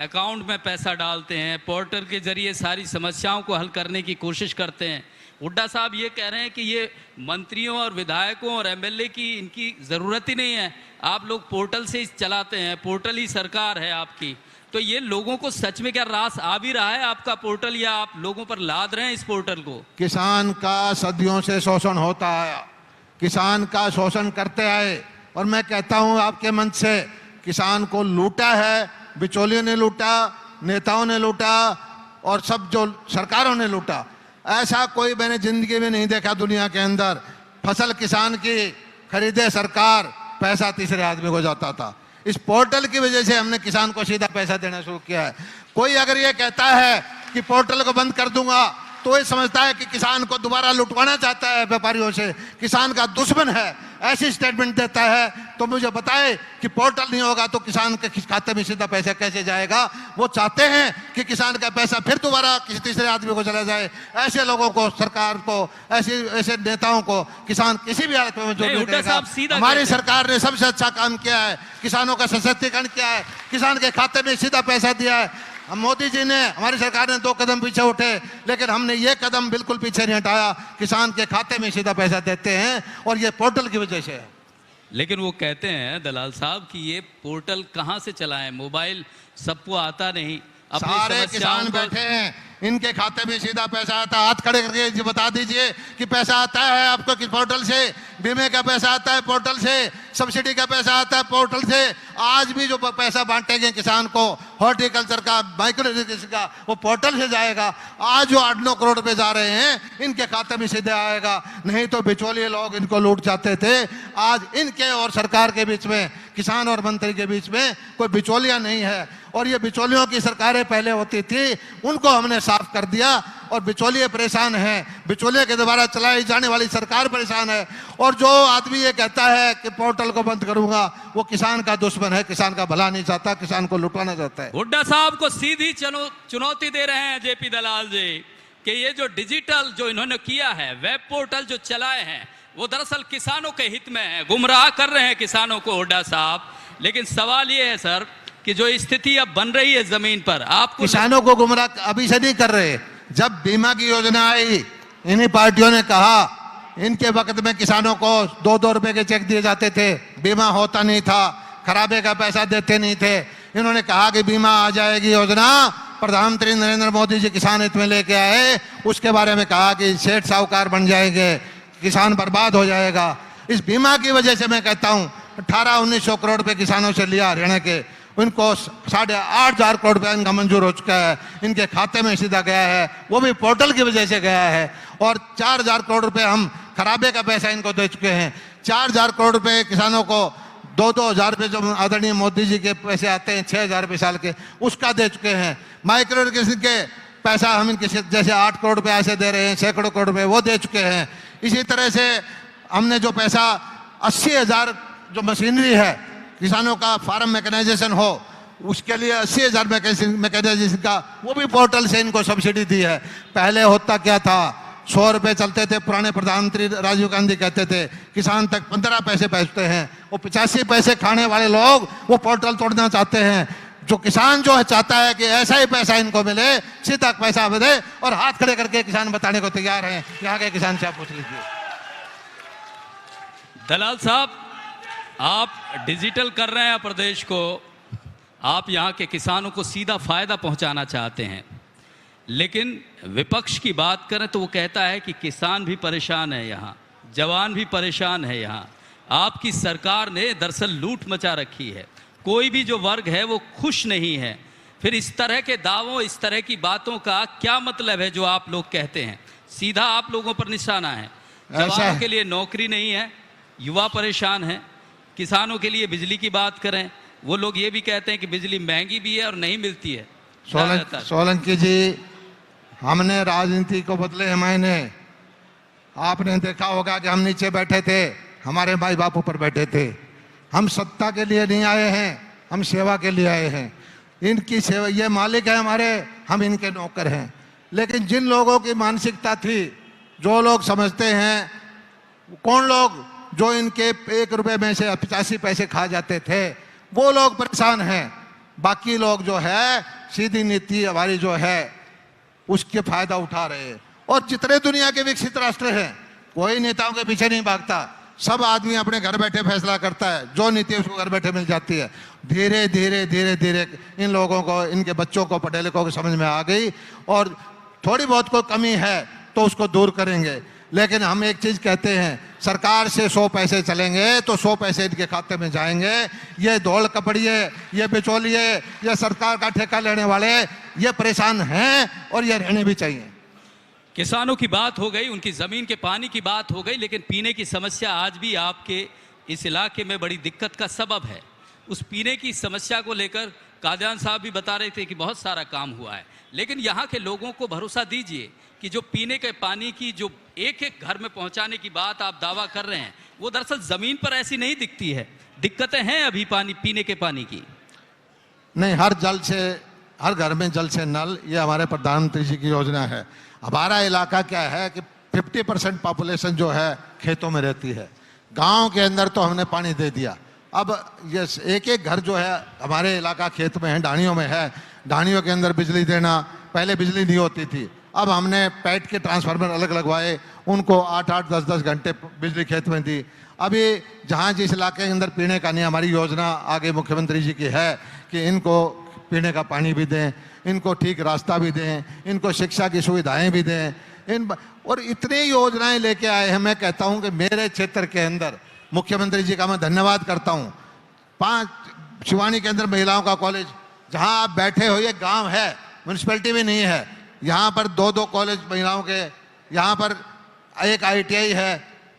अकाउंट में पैसा डालते हैं, पोर्टल के जरिए सारी समस्याओं को हल करने की कोशिश करते हैं, हुड्डा साहब ये कह रहे हैं कि ये मंत्रियों और विधायकों और MLA की इनकी ज़रूरत ही नहीं है, आप लोग पोर्टल से ही चलाते हैं, पोर्टल ही सरकार है आपकी। तो ये लोगों को सच में क्या रास आ भी रहा है आपका पोर्टल, या आप लोगों पर लाद रहे हैं इस पोर्टल को? किसान का सदियों से शोषण होता आया, किसान का शोषण करते आए, और मैं कहता हूं आपके मंच से, किसान को लूटा है, बिचौलियों ने लूटा, नेताओं ने लूटा और सब जो सरकारों ने लूटा। ऐसा कोई मैंने जिंदगी में नहीं देखा दुनिया के अंदर। फसल किसान की खरीदे सरकार, पैसा तीसरे आदमी को जाता था। इस पोर्टल की वजह से हमने किसान को सीधा पैसा देना शुरू किया है। कोई अगर ये कहता है कि पोर्टल को बंद कर दूंगा तो ये समझता है कि किसान को दोबारा लुटवाना चाहता है व्यापारियों से, किसान का दुश्मन है, ऐसी स्टेटमेंट देता है। तो मुझे बताए कि पोर्टल नहीं होगा तो किसान के खाते में सीधा पैसा कैसे जाएगा? वो चाहते हैं कि किसान का पैसा फिर दोबारा किसी तीसरे आदमी को चला जाए। ऐसे लोगों को, सरकार को, ऐसे नेताओं को किसान किसी भी हालत में जो नहीं करेगा। हमारी सरकार ने सबसे अच्छा काम किया है, किसानों का सशक्तिकरण किया है, किसान के खाते में सीधा पैसा दिया है। हम मोदी जी ने, हमारी सरकार ने 2 कदम पीछे उठे, लेकिन हमने ये कदम बिल्कुल पीछे नहीं हटाया, किसान के खाते में सीधा पैसा देते हैं और ये पोर्टल की वजह से है। लेकिन वो कहते हैं दलाल साहब कि ये पोर्टल कहाँ से चलाएं, मोबाइल सबको आता नहीं। सारे किसान बैठे हैं, इनके खाते में सीधा पैसा आता है। हाथ खड़े करके बता दीजिए कि पैसा आता है आपको किस पोर्टल से? बीमे का पैसा आता है पोर्टल से, सब्सिडी का पैसा आता है पोर्टल से। आज भी जो पैसा बांटेंगे किसान को, हॉर्टिकल्चर का, माइक्रो इरिगेशन का, वो पोर्टल से जाएगा। आज जो 8-9 करोड़ रुपए जा रहे हैं इनके खाते में सीधे आएगा, नहीं तो बिचौलिए लोग इनको लूट जाते थे। आज इनके और सरकार के बीच में, किसान और मंत्री के बीच में कोई बिचौलिया नहीं है। और ये बिचौलियों की सरकारें पहले होती थी, उनको हमने साफ कर दिया और बिचौलिए परेशान हैं, बिचौलिए के द्वारा चलाई जाने वाली सरकार परेशान है। और जो आदमी ये कहता है कि पोर्टल को बंद करूंगा, वो किसान का दुश्मन है, किसान का भला नहीं चाहता, किसान को लुटाना चाहता है। हुड्डा साहब को सीधी चुनौती दे रहे हैं JP दलाल जी कि ये जो डिजिटल जो इन्होंने किया है, वेब पोर्टल जो चलाए हैं, वो दरअसल किसानों के हित में है, गुमराह कर रहे हैं किसानों को हुड्डा साहब। लेकिन सवाल ये है सर कि जो स्थिति अब बन रही है जमीन पर, आपको किसानों को गुमराह अभी से नहीं कर रहे। जब बीमा की योजना आई, इन्हीं पार्टियों ने कहा, इनके वक्त में किसानों को 2-2 रुपए के चेक दिए जाते थे, बीमा होता नहीं था, खराबे का पैसा देते नहीं थे। इन्होंने कहा कि बीमा आ जाएगी योजना, प्रधानमंत्री नरेंद्र मोदी जी किसान हित में लेके आए, उसके बारे में कहा कि सेठ साहूकार बन जाएंगे, किसान बर्बाद हो जाएगा। इस बीमा की वजह से मैं कहता हूँ 1800-1900 करोड़ रुपए किसानों से लिया हरियाणा के, उनको 8,500 करोड़ रुपया इनका मंजूर हो चुका है, इनके खाते में सीधा गया है, वो भी पोर्टल की वजह से गया है। और 4,000 करोड़ रुपए हम खराबे का पैसा इनको दे चुके हैं। 4,000 करोड़ रुपए किसानों को 2-2 हज़ार रुपये जो आदरणीय मोदी जी के पैसे आते हैं 6,000 रुपये साल के, उसका दे चुके हैं। माइक्रो इरिगेशन के पैसा हम इनके जैसे 8 करोड़ रुपये ऐसे दे रहे हैं, सैकड़ों करोड़ रुपये वो दे चुके हैं। इसी तरह से हमने जो पैसा 80,000 जो मशीनरी है, किसानों का फार्म मैकेनाइजेशन हो, उसके लिए 80,000 मैकेनाइजेशन का वो भी पोर्टल से इनको सब्सिडी दी है। पहले होता क्या था, 100 रुपये चलते थे, पुराने प्रधानमंत्री राजीव गांधी कहते थे किसान तक 15 पैसे पहुँचते हैं। वो 85 पैसे खाने वाले लोग वो पोर्टल तोड़ना चाहते हैं। जो किसान जो है चाहता है कि ऐसा ही पैसा इनको मिले, सीधा पैसा मिले, और हाथ खड़े करके किसान बताने को तैयार हैं। यहाँ के किसान से आप पूछ लीजिए। दलाल साहब, आप डिजिटल कर रहे हैं प्रदेश को, आप यहाँ के किसानों को सीधा फायदा पहुँचाना चाहते हैं, लेकिन विपक्ष की बात करें तो वो कहता है कि किसान भी परेशान है, यहाँ जवान भी परेशान है। यहाँ आपकी सरकार ने दरअसल लूट मचा रखी है, कोई भी जो वर्ग है वो खुश नहीं है। फिर इस तरह के दावों, इस तरह की बातों का क्या मतलब है जो आप लोग कहते हैं? सीधा आप लोगों पर निशाना है। जवानों के लिए नौकरी नहीं है, युवा परेशान हैं। किसानों के लिए बिजली की बात करें, वो लोग ये भी कहते हैं कि बिजली महंगी भी है और नहीं मिलती है। सोलंकी जी, हमने राजनीति को बदले हैं मायने। आपने देखा होगा कि हम नीचे बैठे थे, हमारे भाई बाप ऊपर बैठे थे। हम सत्ता के लिए नहीं आए हैं, हम सेवा के लिए आए हैं। इनकी सेवा, ये मालिक है हमारे, हम इनके नौकर हैं। लेकिन जिन लोगों की मानसिकता थी, जो लोग समझते हैं, कौन लोग जो इनके 1 रुपए में से 85 पैसे खा जाते थे, वो लोग परेशान हैं। बाकी लोग जो है सीधी नीति हमारी जो है उसके फायदा उठा रहे हैं। और जितने दुनिया के विकसित राष्ट्र हैं, कोई नेताओं के पीछे नहीं भागता, सब आदमी अपने घर बैठे फैसला करता है, जो नीति उसको घर बैठे मिल जाती है। धीरे धीरे धीरे धीरे इन लोगों को, इनके बच्चों को, पढ़े लिखों को समझ में आ गई, और थोड़ी बहुत कोई कमी है तो उसको दूर करेंगे। लेकिन हम एक चीज कहते हैं, सरकार से 100 पैसे चलेंगे तो 100 पैसे इनके खाते में जाएंगे। ये दौड़ कपड़िए, ये बिचौलिए, ये सरकार का ठेका लेने वाले, ये परेशान हैं और ये रहने भी चाहिए। किसानों की बात हो गई, उनकी ज़मीन के पानी की बात हो गई, लेकिन पीने की समस्या आज भी आपके इस इलाके में बड़ी दिक्कत का सबब है। उस पीने की समस्या को लेकर कादियान साहब भी बता रहे थे कि बहुत सारा काम हुआ है, लेकिन यहाँ के लोगों को भरोसा दीजिए कि जो पीने के पानी की जो एक एक घर में पहुँचाने की बात आप दावा कर रहे हैं, वो दरअसल ज़मीन पर ऐसी नहीं दिखती है। दिक्कतें हैं अभी पानी, पीने के पानी की। नहीं, हर घर में जल से नल, ये हमारे प्रधानमंत्री जी की योजना है। हमारा इलाका क्या है कि 50% पॉपुलेशन जो है खेतों में रहती है। गांव के अंदर तो हमने पानी दे दिया। अब ये एक एक घर जो है हमारे इलाका खेत में है, ढाणियों में है, ढाणियों के अंदर बिजली देना, पहले बिजली नहीं होती थी। अब हमने पैट के ट्रांसफार्मर अलग लगवाए, उनको 8-8, 10-10 घंटे बिजली खेत में दी। अभी जहाँ जिस इलाके के अंदर पीने का नहीं, हमारी योजना आगे मुख्यमंत्री जी की है कि इनको पीने का पानी भी दें, इनको ठीक रास्ता भी दें, इनको शिक्षा की सुविधाएं भी दें। और इतनी योजनाएं लेके आए हैं। मैं कहता हूं कि मेरे क्षेत्र के अंदर मुख्यमंत्री जी का मैं धन्यवाद करता हूं। 5 शिवानी के अंदर महिलाओं का कॉलेज, जहां आप बैठे हो, ये गांव है, म्यूनसिपैलिटी भी नहीं है। यहाँ पर 2-2 कॉलेज महिलाओं के, यहाँ पर एक ITI है।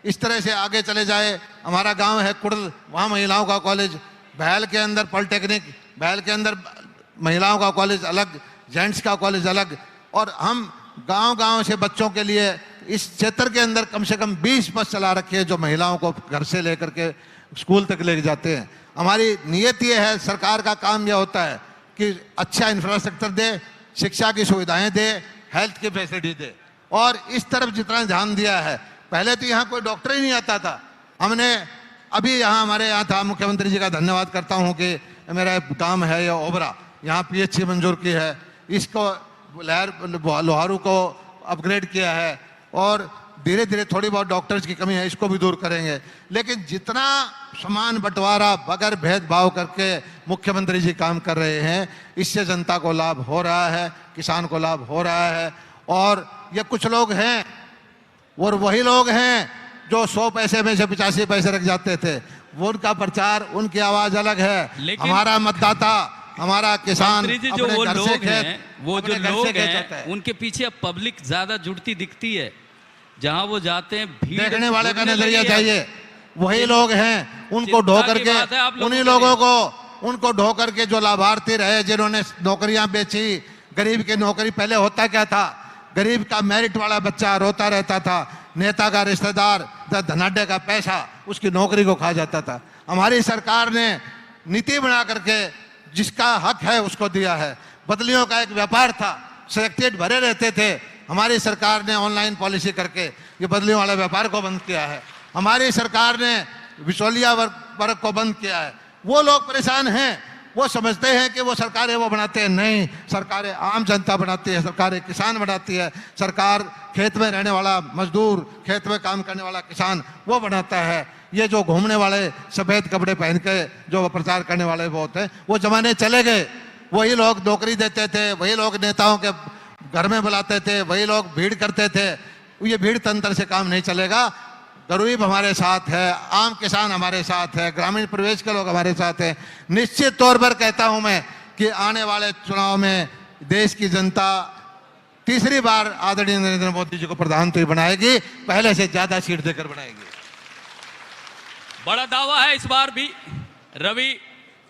इस तरह से आगे चले जाए, हमारा गाँव है कुड़ल, वहाँ महिलाओं का कॉलेज, बहल के अंदर पॉलिटेक्निक, बहल के अंदर महिलाओं का कॉलेज अलग, जेंट्स का कॉलेज अलग। और हम गांव-गांव से बच्चों के लिए इस क्षेत्र के अंदर कम से कम 20 बस चला रखे हैं, जो महिलाओं को घर से लेकर के स्कूल तक लेके जाते हैं। हमारी नीयत ये है, सरकार का काम यह होता है कि अच्छा इंफ्रास्ट्रक्चर दे, शिक्षा की सुविधाएं दे, हेल्थ की फैसिलिटी दे। और इस तरफ जितना ध्यान दिया है, पहले तो यहाँ कोई डॉक्टर ही नहीं आता था। हमने अभी यहाँ हमारे यहाँ था, मुख्यमंत्री जी का धन्यवाद करता हूँ कि मेरा काम है ये ओबरा, यहाँ PHC मंजूर की है, इसको लोहारू को अपग्रेड किया है, और धीरे धीरे थोड़ी बहुत डॉक्टर्स की कमी है, इसको भी दूर करेंगे। लेकिन जितना समान बंटवारा बगैर भेदभाव करके मुख्यमंत्री जी काम कर रहे हैं, इससे जनता को लाभ हो रहा है, किसान को लाभ हो रहा है। और ये कुछ लोग हैं, और वही लोग हैं जो 100 पैसे में से 85 पैसे रख जाते थे, वो उनका प्रचार, उनकी आवाज अलग है। हमारा मतदाता, हमारा किसान जो वो लोग हैं, वो जो लोग हैं, उनके पीछे अब पब्लिक ज्यादा जुड़ती दिखती है। जहां वो जाते हैं, भीड़ देखने वाले का नजरिया चाहिए। वही लोग हैं, उनको ढो करके, उन्हीं लोगों को, उनको ढो करके जो लाभार्थी रहे, जिन्होंने नौकरियां बेची। गरीब की नौकरी, पहले होता क्या था, गरीब का मेरिट वाला बच्चा रोता रहता था, नेता का रिश्तेदार धनाढ्य का पैसा उसकी नौकरी को खा जाता था। हमारी सरकार ने नीति बना करके जिसका हक है उसको दिया है। बदलियों का एक व्यापार था, सेक्रेटरीट भरे रहते थे, हमारी सरकार ने ऑनलाइन पॉलिसी करके ये बदलियों वाले व्यापार को बंद किया है। हमारी सरकार ने बिचौलिया वर्ग को बंद किया है। वो लोग परेशान हैं, वो समझते हैं कि वो सरकारें वो बनाते हैं, नहीं, सरकारें आम जनता बनाती है, सरकारें किसान बनाती है। सरकार खेत में रहने वाला मजदूर, खेत में काम करने वाला किसान वो बनाता है। ये जो घूमने वाले सफ़ेद कपड़े पहन के जो प्रचार करने वाले बहुत हैं, वो जमाने चले गए। वही लोग नौकरी देते थे, वही लोग नेताओं के घर में बुलाते थे, वही लोग भीड़ करते थे। ये भीड़ तंत्र से काम नहीं चलेगा। गरीब हमारे साथ है, आम किसान हमारे साथ है, ग्रामीण परिवेश के लोग हमारे साथ हैं। निश्चित तौर पर कहता हूं मैं कि आने वाले चुनाव में देश की जनता तीसरी बार आदरणीय नरेंद्र मोदी जी को प्रधानमंत्री बनाएगी, पहले से ज्यादा सीट देकर बनाएगी। बड़ा दावा है इस बार भी रवि,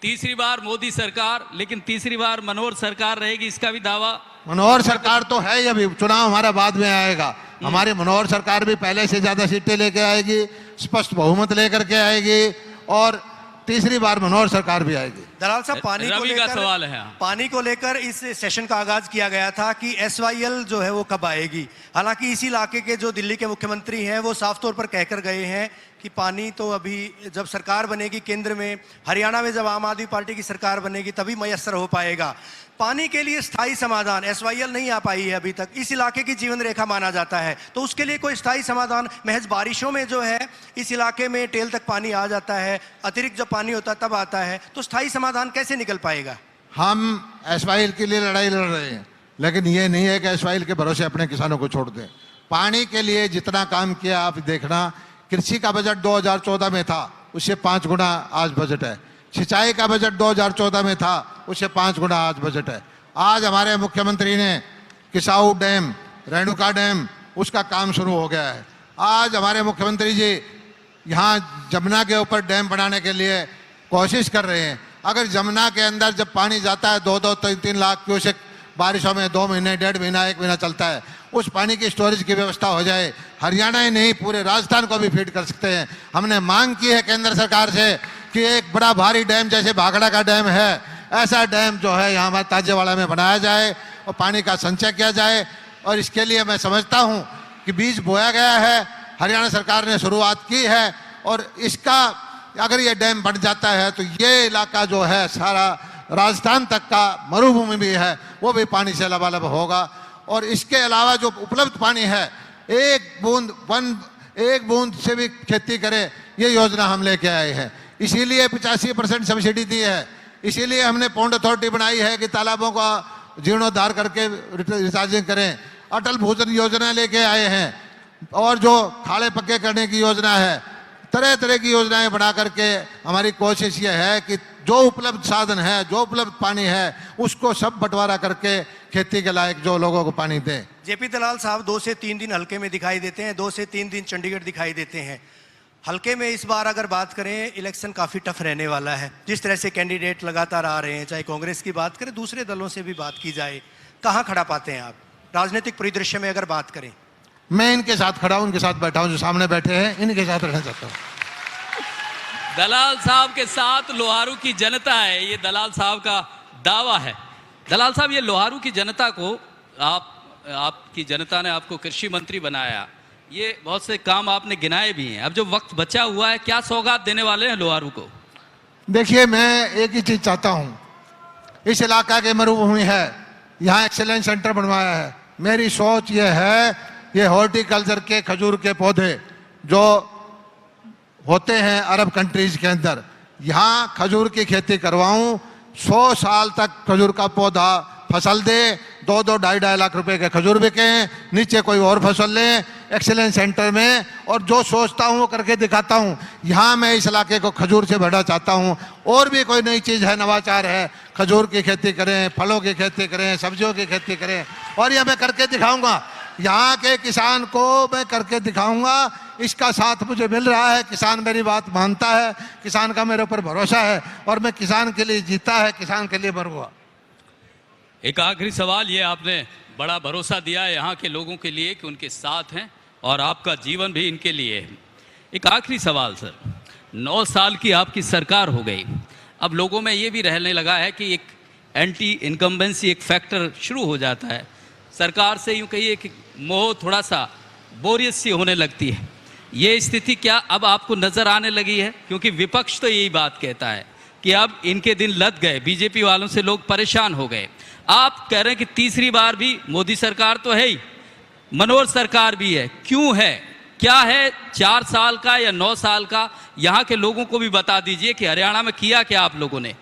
तीसरी बार मोदी सरकार, लेकिन तीसरी बार मनोहर सरकार रहेगी, इसका भी दावा। मनोहर सरकार तो है ही, अभी चुनाव हमारा बाद में आएगा। हमारी मनोहर सरकार भी पहले से ज्यादा सीटें लेके आएगी, स्पष्ट बहुमत लेकर के आएगी और तीसरी बार मनोहर सरकार भी आएगी। दलाल साहब, रवि का सवाल है। पानी को लेकर इस सेशन का आगाज किया गया था कि SYL जो है वो कब आएगी। हालांकि इसी इलाके के जो दिल्ली के मुख्यमंत्री हैं वो साफ तौर पर कहकर गए हैं कि पानी तो अभी जब सरकार बनेगी केंद्र में, हरियाणा में जब आम आदमी पार्टी की सरकार बनेगी तभी मयस्सर हो पाएगा। पानी के लिए स्थायी समाधान SYL नहीं आ पाई है अभी तक, इस इलाके की जीवन रेखा माना जाता है, तो उसके लिए कोई स्थायी समाधान, महज बारिशों में जो है इस इलाके में टेल तक पानी आ जाता है, अतिरिक्त जब पानी होता है तब आता है, तो स्थायी समाधान कैसे निकल पाएगा? हम SYL के लिए लड़ाई लड़ रहे हैं, लेकिन ये नहीं है कि SYL के भरोसे अपने किसानों को छोड़ दें। पानी के लिए जितना काम किया आप देखना, कृषि का बजट 2014 में था, उससे 5 गुना आज बजट है। सिंचाई का बजट 2014 में था, उससे 5 गुना आज बजट है। आज हमारे मुख्यमंत्री ने किसाऊ डैम, रेणुका डैम, उसका काम शुरू हो गया है। आज हमारे मुख्यमंत्री जी यहाँ जमुना के ऊपर डैम बनाने के लिए कोशिश कर रहे हैं। अगर जमुना के अंदर जब पानी जाता है 2-3 लाख क्यूसेक बारिशों में 2 महीने, 1.5 महीना, 1 महीना चलता है, उस पानी की स्टोरेज की व्यवस्था हो जाए, हरियाणा ही नहीं पूरे राजस्थान को भी फीड कर सकते हैं। हमने मांग की है केंद्र सरकार से कि एक बड़ा भारी डैम जैसे भाखड़ा का डैम है, ऐसा डैम जो है यहाँ हमारे ताजेवाड़ा में बनाया जाए और पानी का संचय किया जाए। और इसके लिए मैं समझता हूँ कि बीज बोया गया है, हरियाणा सरकार ने शुरुआत की है और इसका अगर ये डैम बन जाता है तो ये इलाका जो है सारा राजस्थान तक का मरुभूमि भी है वो भी पानी से लबालब होगा। और इसके अलावा जो उपलब्ध पानी है, एक बूंद से भी खेती करे, ये योजना हम लेके आए हैं। इसीलिए 85% सब्सिडी दी है, इसीलिए हमने पौंड अथॉरिटी बनाई है कि तालाबों का जीर्णोद्धार करके रिचार्जिंग करें। अटल भूजल योजना लेके आए हैं और जो खाड़े पक्के करने की योजना है, तरह तरह की योजनाएं बना करके हमारी कोशिश ये है कि जो उपलब्ध साधन है, जो उपलब्ध पानी है, उसको सब बंटवारा करके खेती के लायक जो लोगों को पानी दें। जेपी दलाल साहब 2 से 3 दिन हल्के में दिखाई देते हैं, 2 से 3 दिन चंडीगढ़ दिखाई देते हैं। हल्के में इस बार अगर बात करें, इलेक्शन काफ़ी टफ रहने वाला है। जिस तरह से कैंडिडेट लगातार आ रहे हैं, चाहे कांग्रेस की बात करें, दूसरे दलों से भी बात की जाए, कहाँ खड़ा पाते हैं आप राजनीतिक परिदृश्य में अगर बात करें? मैं इनके साथ खड़ा हूं, उनके साथ बैठा हूं, जो सामने बैठे हैं इनके साथ रहना चाहता हूं। दलाल साहब के साथ लोहारू की जनता है, ये दलाल साहब का दावा है। दलाल साहब, ये लोहारू की जनता को आपकी जनता ने आपको कृषि मंत्री बनाया, ये बहुत से काम आपने गिनाए भी हैं। अब जो वक्त बचा हुआ है, क्या सौगात देने वाले हैं लोहारू को? देखिए, मैं एक ही चीज चाहता हूं, इस इलाका के मरुभूमि है, यहाँ एक्सीलेंस सेंटर बनवाया है। मेरी सोच ये है, ये हॉर्टिकल्चर के खजूर के पौधे जो होते हैं अरब कंट्रीज के अंदर, यहाँ खजूर की खेती करवाऊं, 100 साल तक खजूर का पौधा फसल दे, 2-2, 2.5 लाख रुपए के खजूर बिकें, नीचे कोई और फसल लें एक्सीलेंस सेंटर में। और जो सोचता हूँ वो करके दिखाता हूँ। यहाँ मैं इस इलाके को खजूर से भरना चाहता हूँ। और भी कोई नई चीज़ है, नवाचार है, खजूर की खेती करें, फलों की खेती करें, सब्जियों की खेती करें, और यह मैं करके दिखाऊंगा। यहाँ के किसान को मैं करके दिखाऊंगा। इसका साथ मुझे मिल रहा है, किसान मेरी बात मानता है, किसान का मेरे ऊपर भरोसा है और मैं किसान के लिए जीता है, किसान के लिए मरूंगा। एक आखिरी सवाल, ये आपने बड़ा भरोसा दिया है यहाँ के लोगों के लिए कि उनके साथ हैं और आपका जीवन भी इनके लिए है। एक आखिरी सवाल सर, 9 साल की आपकी सरकार हो गई, अब लोगों में ये भी रहने लगा है कि एक एंटी इनकम्बेंसी एक फैक्टर शुरू हो जाता है, सरकार से यूँ कहिए कि मोह, थोड़ा सा बोरियत सी होने लगती है। ये स्थिति क्या अब आपको नज़र आने लगी है? क्योंकि विपक्ष तो यही बात कहता है कि अब इनके दिन लद गए, बीजेपी वालों से लोग परेशान हो गए। आप कह रहे हैं कि तीसरी बार भी मोदी सरकार तो है ही, मनोहर सरकार भी है, क्यों है, क्या है 4 साल का या 9 साल का? यहाँ के लोगों को भी बता दीजिए कि हरियाणा में किया क्या आप लोगों ने।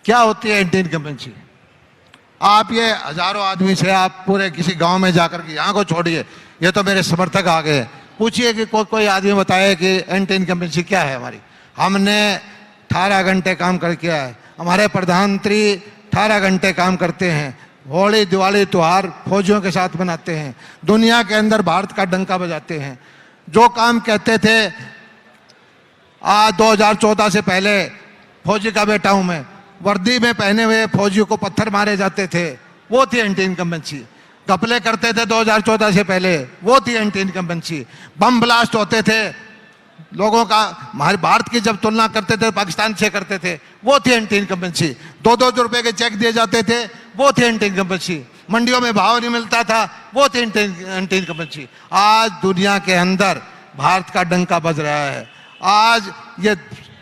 क्या होती है एंटी इनकम्बेंसी? आप ये हजारों आदमी से आप पूरे किसी गांव में जाकर के, यहाँ को छोड़िए, ये तो मेरे समर्थक आ गए, पूछिए कि कोई आदमी बताए कि एंटी इनकम्बेंसी क्या है हमारी। हमने 18 घंटे काम करके आए, हमारे प्रधानमंत्री 18 घंटे काम करते हैं, होली दिवाली त्योहार फौजियों के साथ मनाते हैं, दुनिया के अंदर भारत का डंका बजाते हैं। जो काम कहते थे आज 2014 से पहले फौजी का बेटा हूं मैं, वर्दी में पहने हुए फौजियों को पत्थर मारे जाते थे, वो थी एंटी इनकम्बेंसी। घपले करते थे 2014 से पहले, वो थी एंटी इनकम्बेंसी। बम ब्लास्ट होते थे लोगों का, हमारे भारत की जब तुलना करते थे पाकिस्तान से करते थे, वो थी एंटी इनकम्बेंसी। 2-2 रुपए के चेक दिए जाते थे, वो थी एंटी इनकम्बेंसी। मंडियों में भाव नहीं मिलता था, वो थी एंटी इनकम्बेंसी। आज दुनिया के अंदर भारत का डंका बज रहा है। आज ये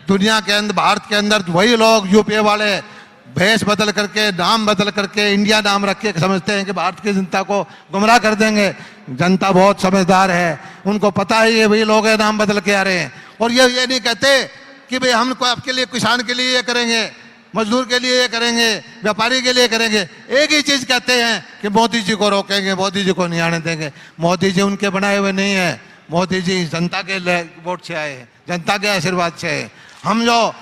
दुनिया के अंदर, भारत के अंदर वही लोग यूपीए वाले भेष बदल करके, नाम बदल करके, इंडिया नाम रख के समझते हैं कि भारत की जनता को गुमराह कर देंगे। जनता बहुत समझदार है, उनको पता है ये वही लोग हैं नाम बदल के आ रहे हैं। और ये नहीं कहते कि भाई हम आपके लिए, किसान के लिए ये करेंगे, मजदूर के लिए ये करेंगे, व्यापारी के लिए करेंगे। एक ही चीज कहते हैं कि मोदी जी को रोकेंगे, मोदी जी को नहीं आने देंगे। मोदी जी उनके बनाए हुए नहीं है, मोदी जी जनता के वोट से आए हैं, जनता के आशीर्वाद से है। हम जो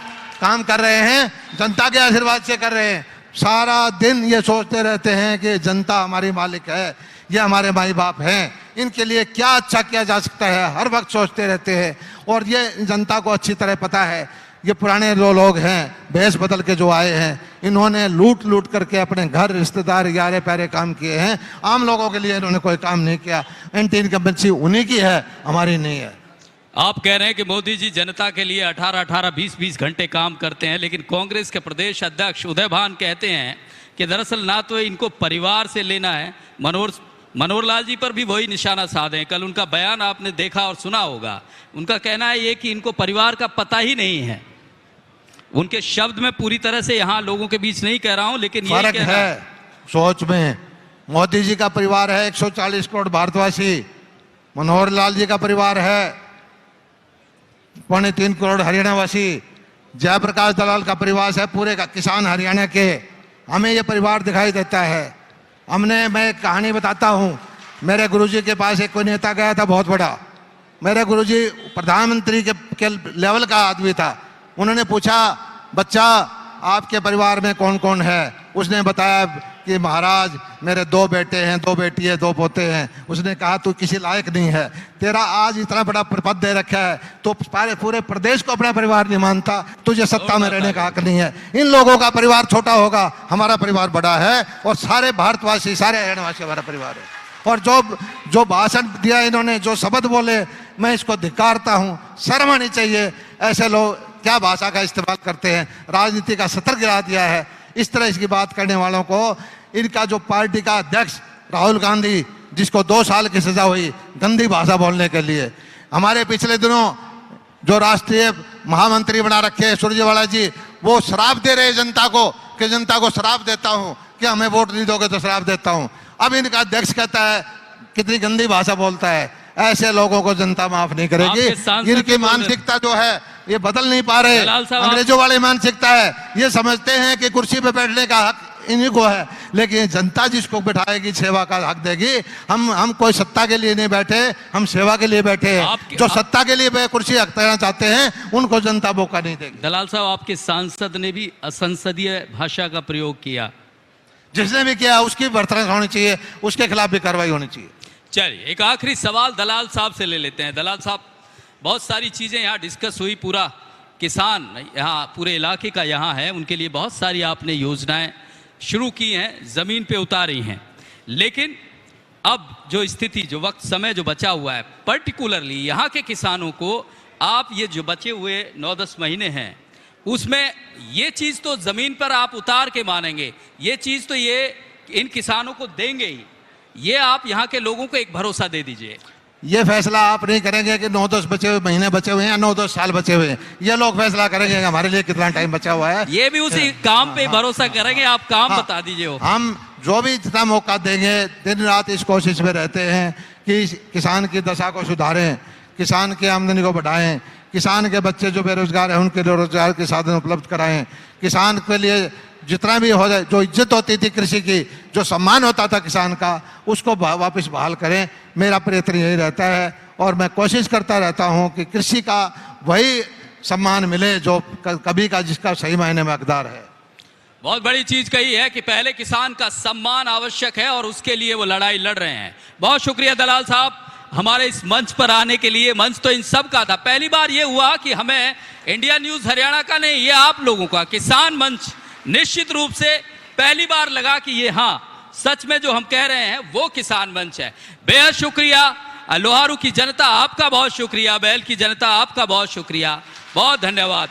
काम कर रहे हैं जनता के आशीर्वाद से कर रहे हैं। सारा दिन ये सोचते रहते हैं कि जनता हमारी मालिक है, ये हमारे माई बाप हैं, इनके लिए क्या अच्छा किया जा सकता है, हर वक्त सोचते रहते हैं। और ये जनता को अच्छी तरह पता है, ये पुराने जो लोग हैं भेष बदल के जो आए हैं, इन्होंने लूट करके अपने घर, रिश्तेदार, यारे प्यारे काम किए हैं। आम लोगों के लिए इन्होंने कोई काम नहीं किया। एंटी इनकम्बेंसी उन्हीं की है, हमारी नहीं है। आप कह रहे हैं कि मोदी जी जनता के लिए 18-18, 20-20 घंटे काम करते हैं, लेकिन कांग्रेस के प्रदेश अध्यक्ष उदय भान कहते हैं कि दरअसल ना तो इनको परिवार से लेना है। मनोहर लाल जी पर भी वही निशाना साधे। कल उनका बयान आपने देखा और सुना होगा। उनका कहना है ये कि इनको परिवार का पता ही नहीं है। उनके शब्द में पूरी तरह से यहाँ लोगों के बीच नहीं कह रहा हूं, लेकिन फर्क है सोच में। मोदी जी का परिवार है 140 करोड़ भारतवासी, मनोहर लाल जी का परिवार है 3.25 करोड़ हरियाणावासी, जयप्रकाश दलाल का परिवार है पूरे का किसान हरियाणा के। हमें ये परिवार दिखाई देता है। मैं एक कहानी बताता हूँ। मेरे गुरुजी के पास एक कोई नेता गया था बहुत बड़ा। मेरे गुरुजी प्रधानमंत्री के लेवल का आदमी था। उन्होंने पूछा, बच्चा आपके परिवार में कौन कौन है? उसने बताया कि महाराज मेरे 2 बेटे हैं, 2 बेटी है, 2 पोते हैं। उसने कहा तू किसी लायक नहीं है, तेरा आज इतना बड़ा पद दे रखा है, तो पूरे प्रदेश को अपना परिवार नहीं मानता, तुझे सत्ता में रहने का हक नहीं है। इन लोगों का परिवार छोटा होगा, हमारा परिवार बड़ा है, और सारे भारतवासी, सारे हरियाणावासी हमारा परिवार है। और जो भाषण दिया इन्होंने, जो शब्द बोले, मैं इसको धिक्कारता हूँ। शर्म आनी चाहिए। ऐसे लोग क्या भाषा का इस्तेमाल करते हैं, राजनीति का सतर गिरा दिया है। इस तरह इसकी बात करने वालों को, इनका जो पार्टी का अध्यक्ष राहुल गांधी, जिसको 2 साल की सजा हुई गंदी भाषा बोलने के लिए, हमारे पिछले दिनों जो राष्ट्रीय महामंत्री बना रखे सुरजेवाला जी, वो शराब दे रहे जनता को कि जनता को शराब देता हूं कि हमें वोट नहीं दोगे तो शराब देता हूं। अब इनका अध्यक्ष कहता है कितनी गंदी भाषा बोलता है। ऐसे लोगों को जनता माफ नहीं करेगी। इनकी मानसिकता जो है ये बदल नहीं पा रहे। अंग्रेजों वाली मानसिकता है, ये समझते हैं कि कुर्सी पे बैठने का हक इन्हीं को है, लेकिन जनता जिसको बैठाएगी, सेवा का हक देगी। हम कोई सत्ता के लिए नहीं बैठे, हम सेवा के लिए बैठे हैं। जो सत्ता के लिए कुर्सी हक देना चाहते हैं, उनको जनता मौका नहीं देगी। दलाल साहब, आपके सांसद ने भी असंसदीय भाषा का प्रयोग किया। जिसने भी किया उसकी बर्तरफ होनी चाहिए, उसके खिलाफ भी कार्रवाई होनी चाहिए। चलिए, एक आखिरी सवाल दलाल साहब से ले लेते हैं। दलाल साहब, बहुत सारी चीज़ें यहाँ डिस्कस हुई। पूरा किसान यहाँ पूरे इलाके का यहाँ है, उनके लिए बहुत सारी आपने योजनाएं शुरू की हैं, ज़मीन पे उतारी हैं। लेकिन अब जो स्थिति, जो वक्त, समय जो बचा हुआ है, पर्टिकुलरली यहाँ के किसानों को आप ये जो बचे हुए 9-10 महीने हैं, उसमें ये चीज़ तो ज़मीन पर आप उतार के मानेंगे, ये चीज़ तो ये इन किसानों को देंगे ही। ये आप यहाँ के लोगों को एक भरोसा दे दीजिए। ये फैसला आप नहीं करेंगे कि 9-10 बचे हुए महीने बचे हुए हैं या 9-10 साल बचे हुए हैं। ये लोग फैसला करेंगे कि हमारे लिए कितना टाइम बचा हुआ है। ये भी उसी काम पे भरोसा करेंगे। आप काम बता दीजिए। हम जो भी जितना मौका देंगे, दिन रात इस कोशिश में रहते हैं कि किसान की दशा को सुधारें, किसान की आमदनी को बढ़ाएं, किसान के बच्चे जो बेरोजगार हैं उनके लिए रोजगार के साधन उपलब्ध कराएं, किसान के लिए जितना भी हो जाए, जो इज्जत होती थी कृषि की, जो सम्मान होता था किसान का, उसको वापस बहाल करें। मेरा प्रयत्न यही रहता है और मैं कोशिश करता रहता हूं कि कृषि का वही सम्मान मिले जो कभी का जिसका सही मायने में हकदार है। बहुत बड़ी चीज कही है कि पहले किसान का सम्मान आवश्यक है और उसके लिए वो लड़ाई लड़ रहे हैं। बहुत शुक्रिया दलाल साहब। हमारे इस मंच पर आने के लिए। मंच तो इन सब का था। पहली बार ये हुआ कि हमें इंडिया न्यूज़ हरियाणा का नहीं, ये आप लोगों का किसान मंच निश्चित रूप से पहली बार लगा कि ये हाँ सच में जो हम कह रहे हैं वो किसान मंच है। बेहद शुक्रिया लोहारू की जनता, आपका बहुत शुक्रिया। बैल की जनता, आपका बहुत शुक्रिया, बहुत धन्यवाद।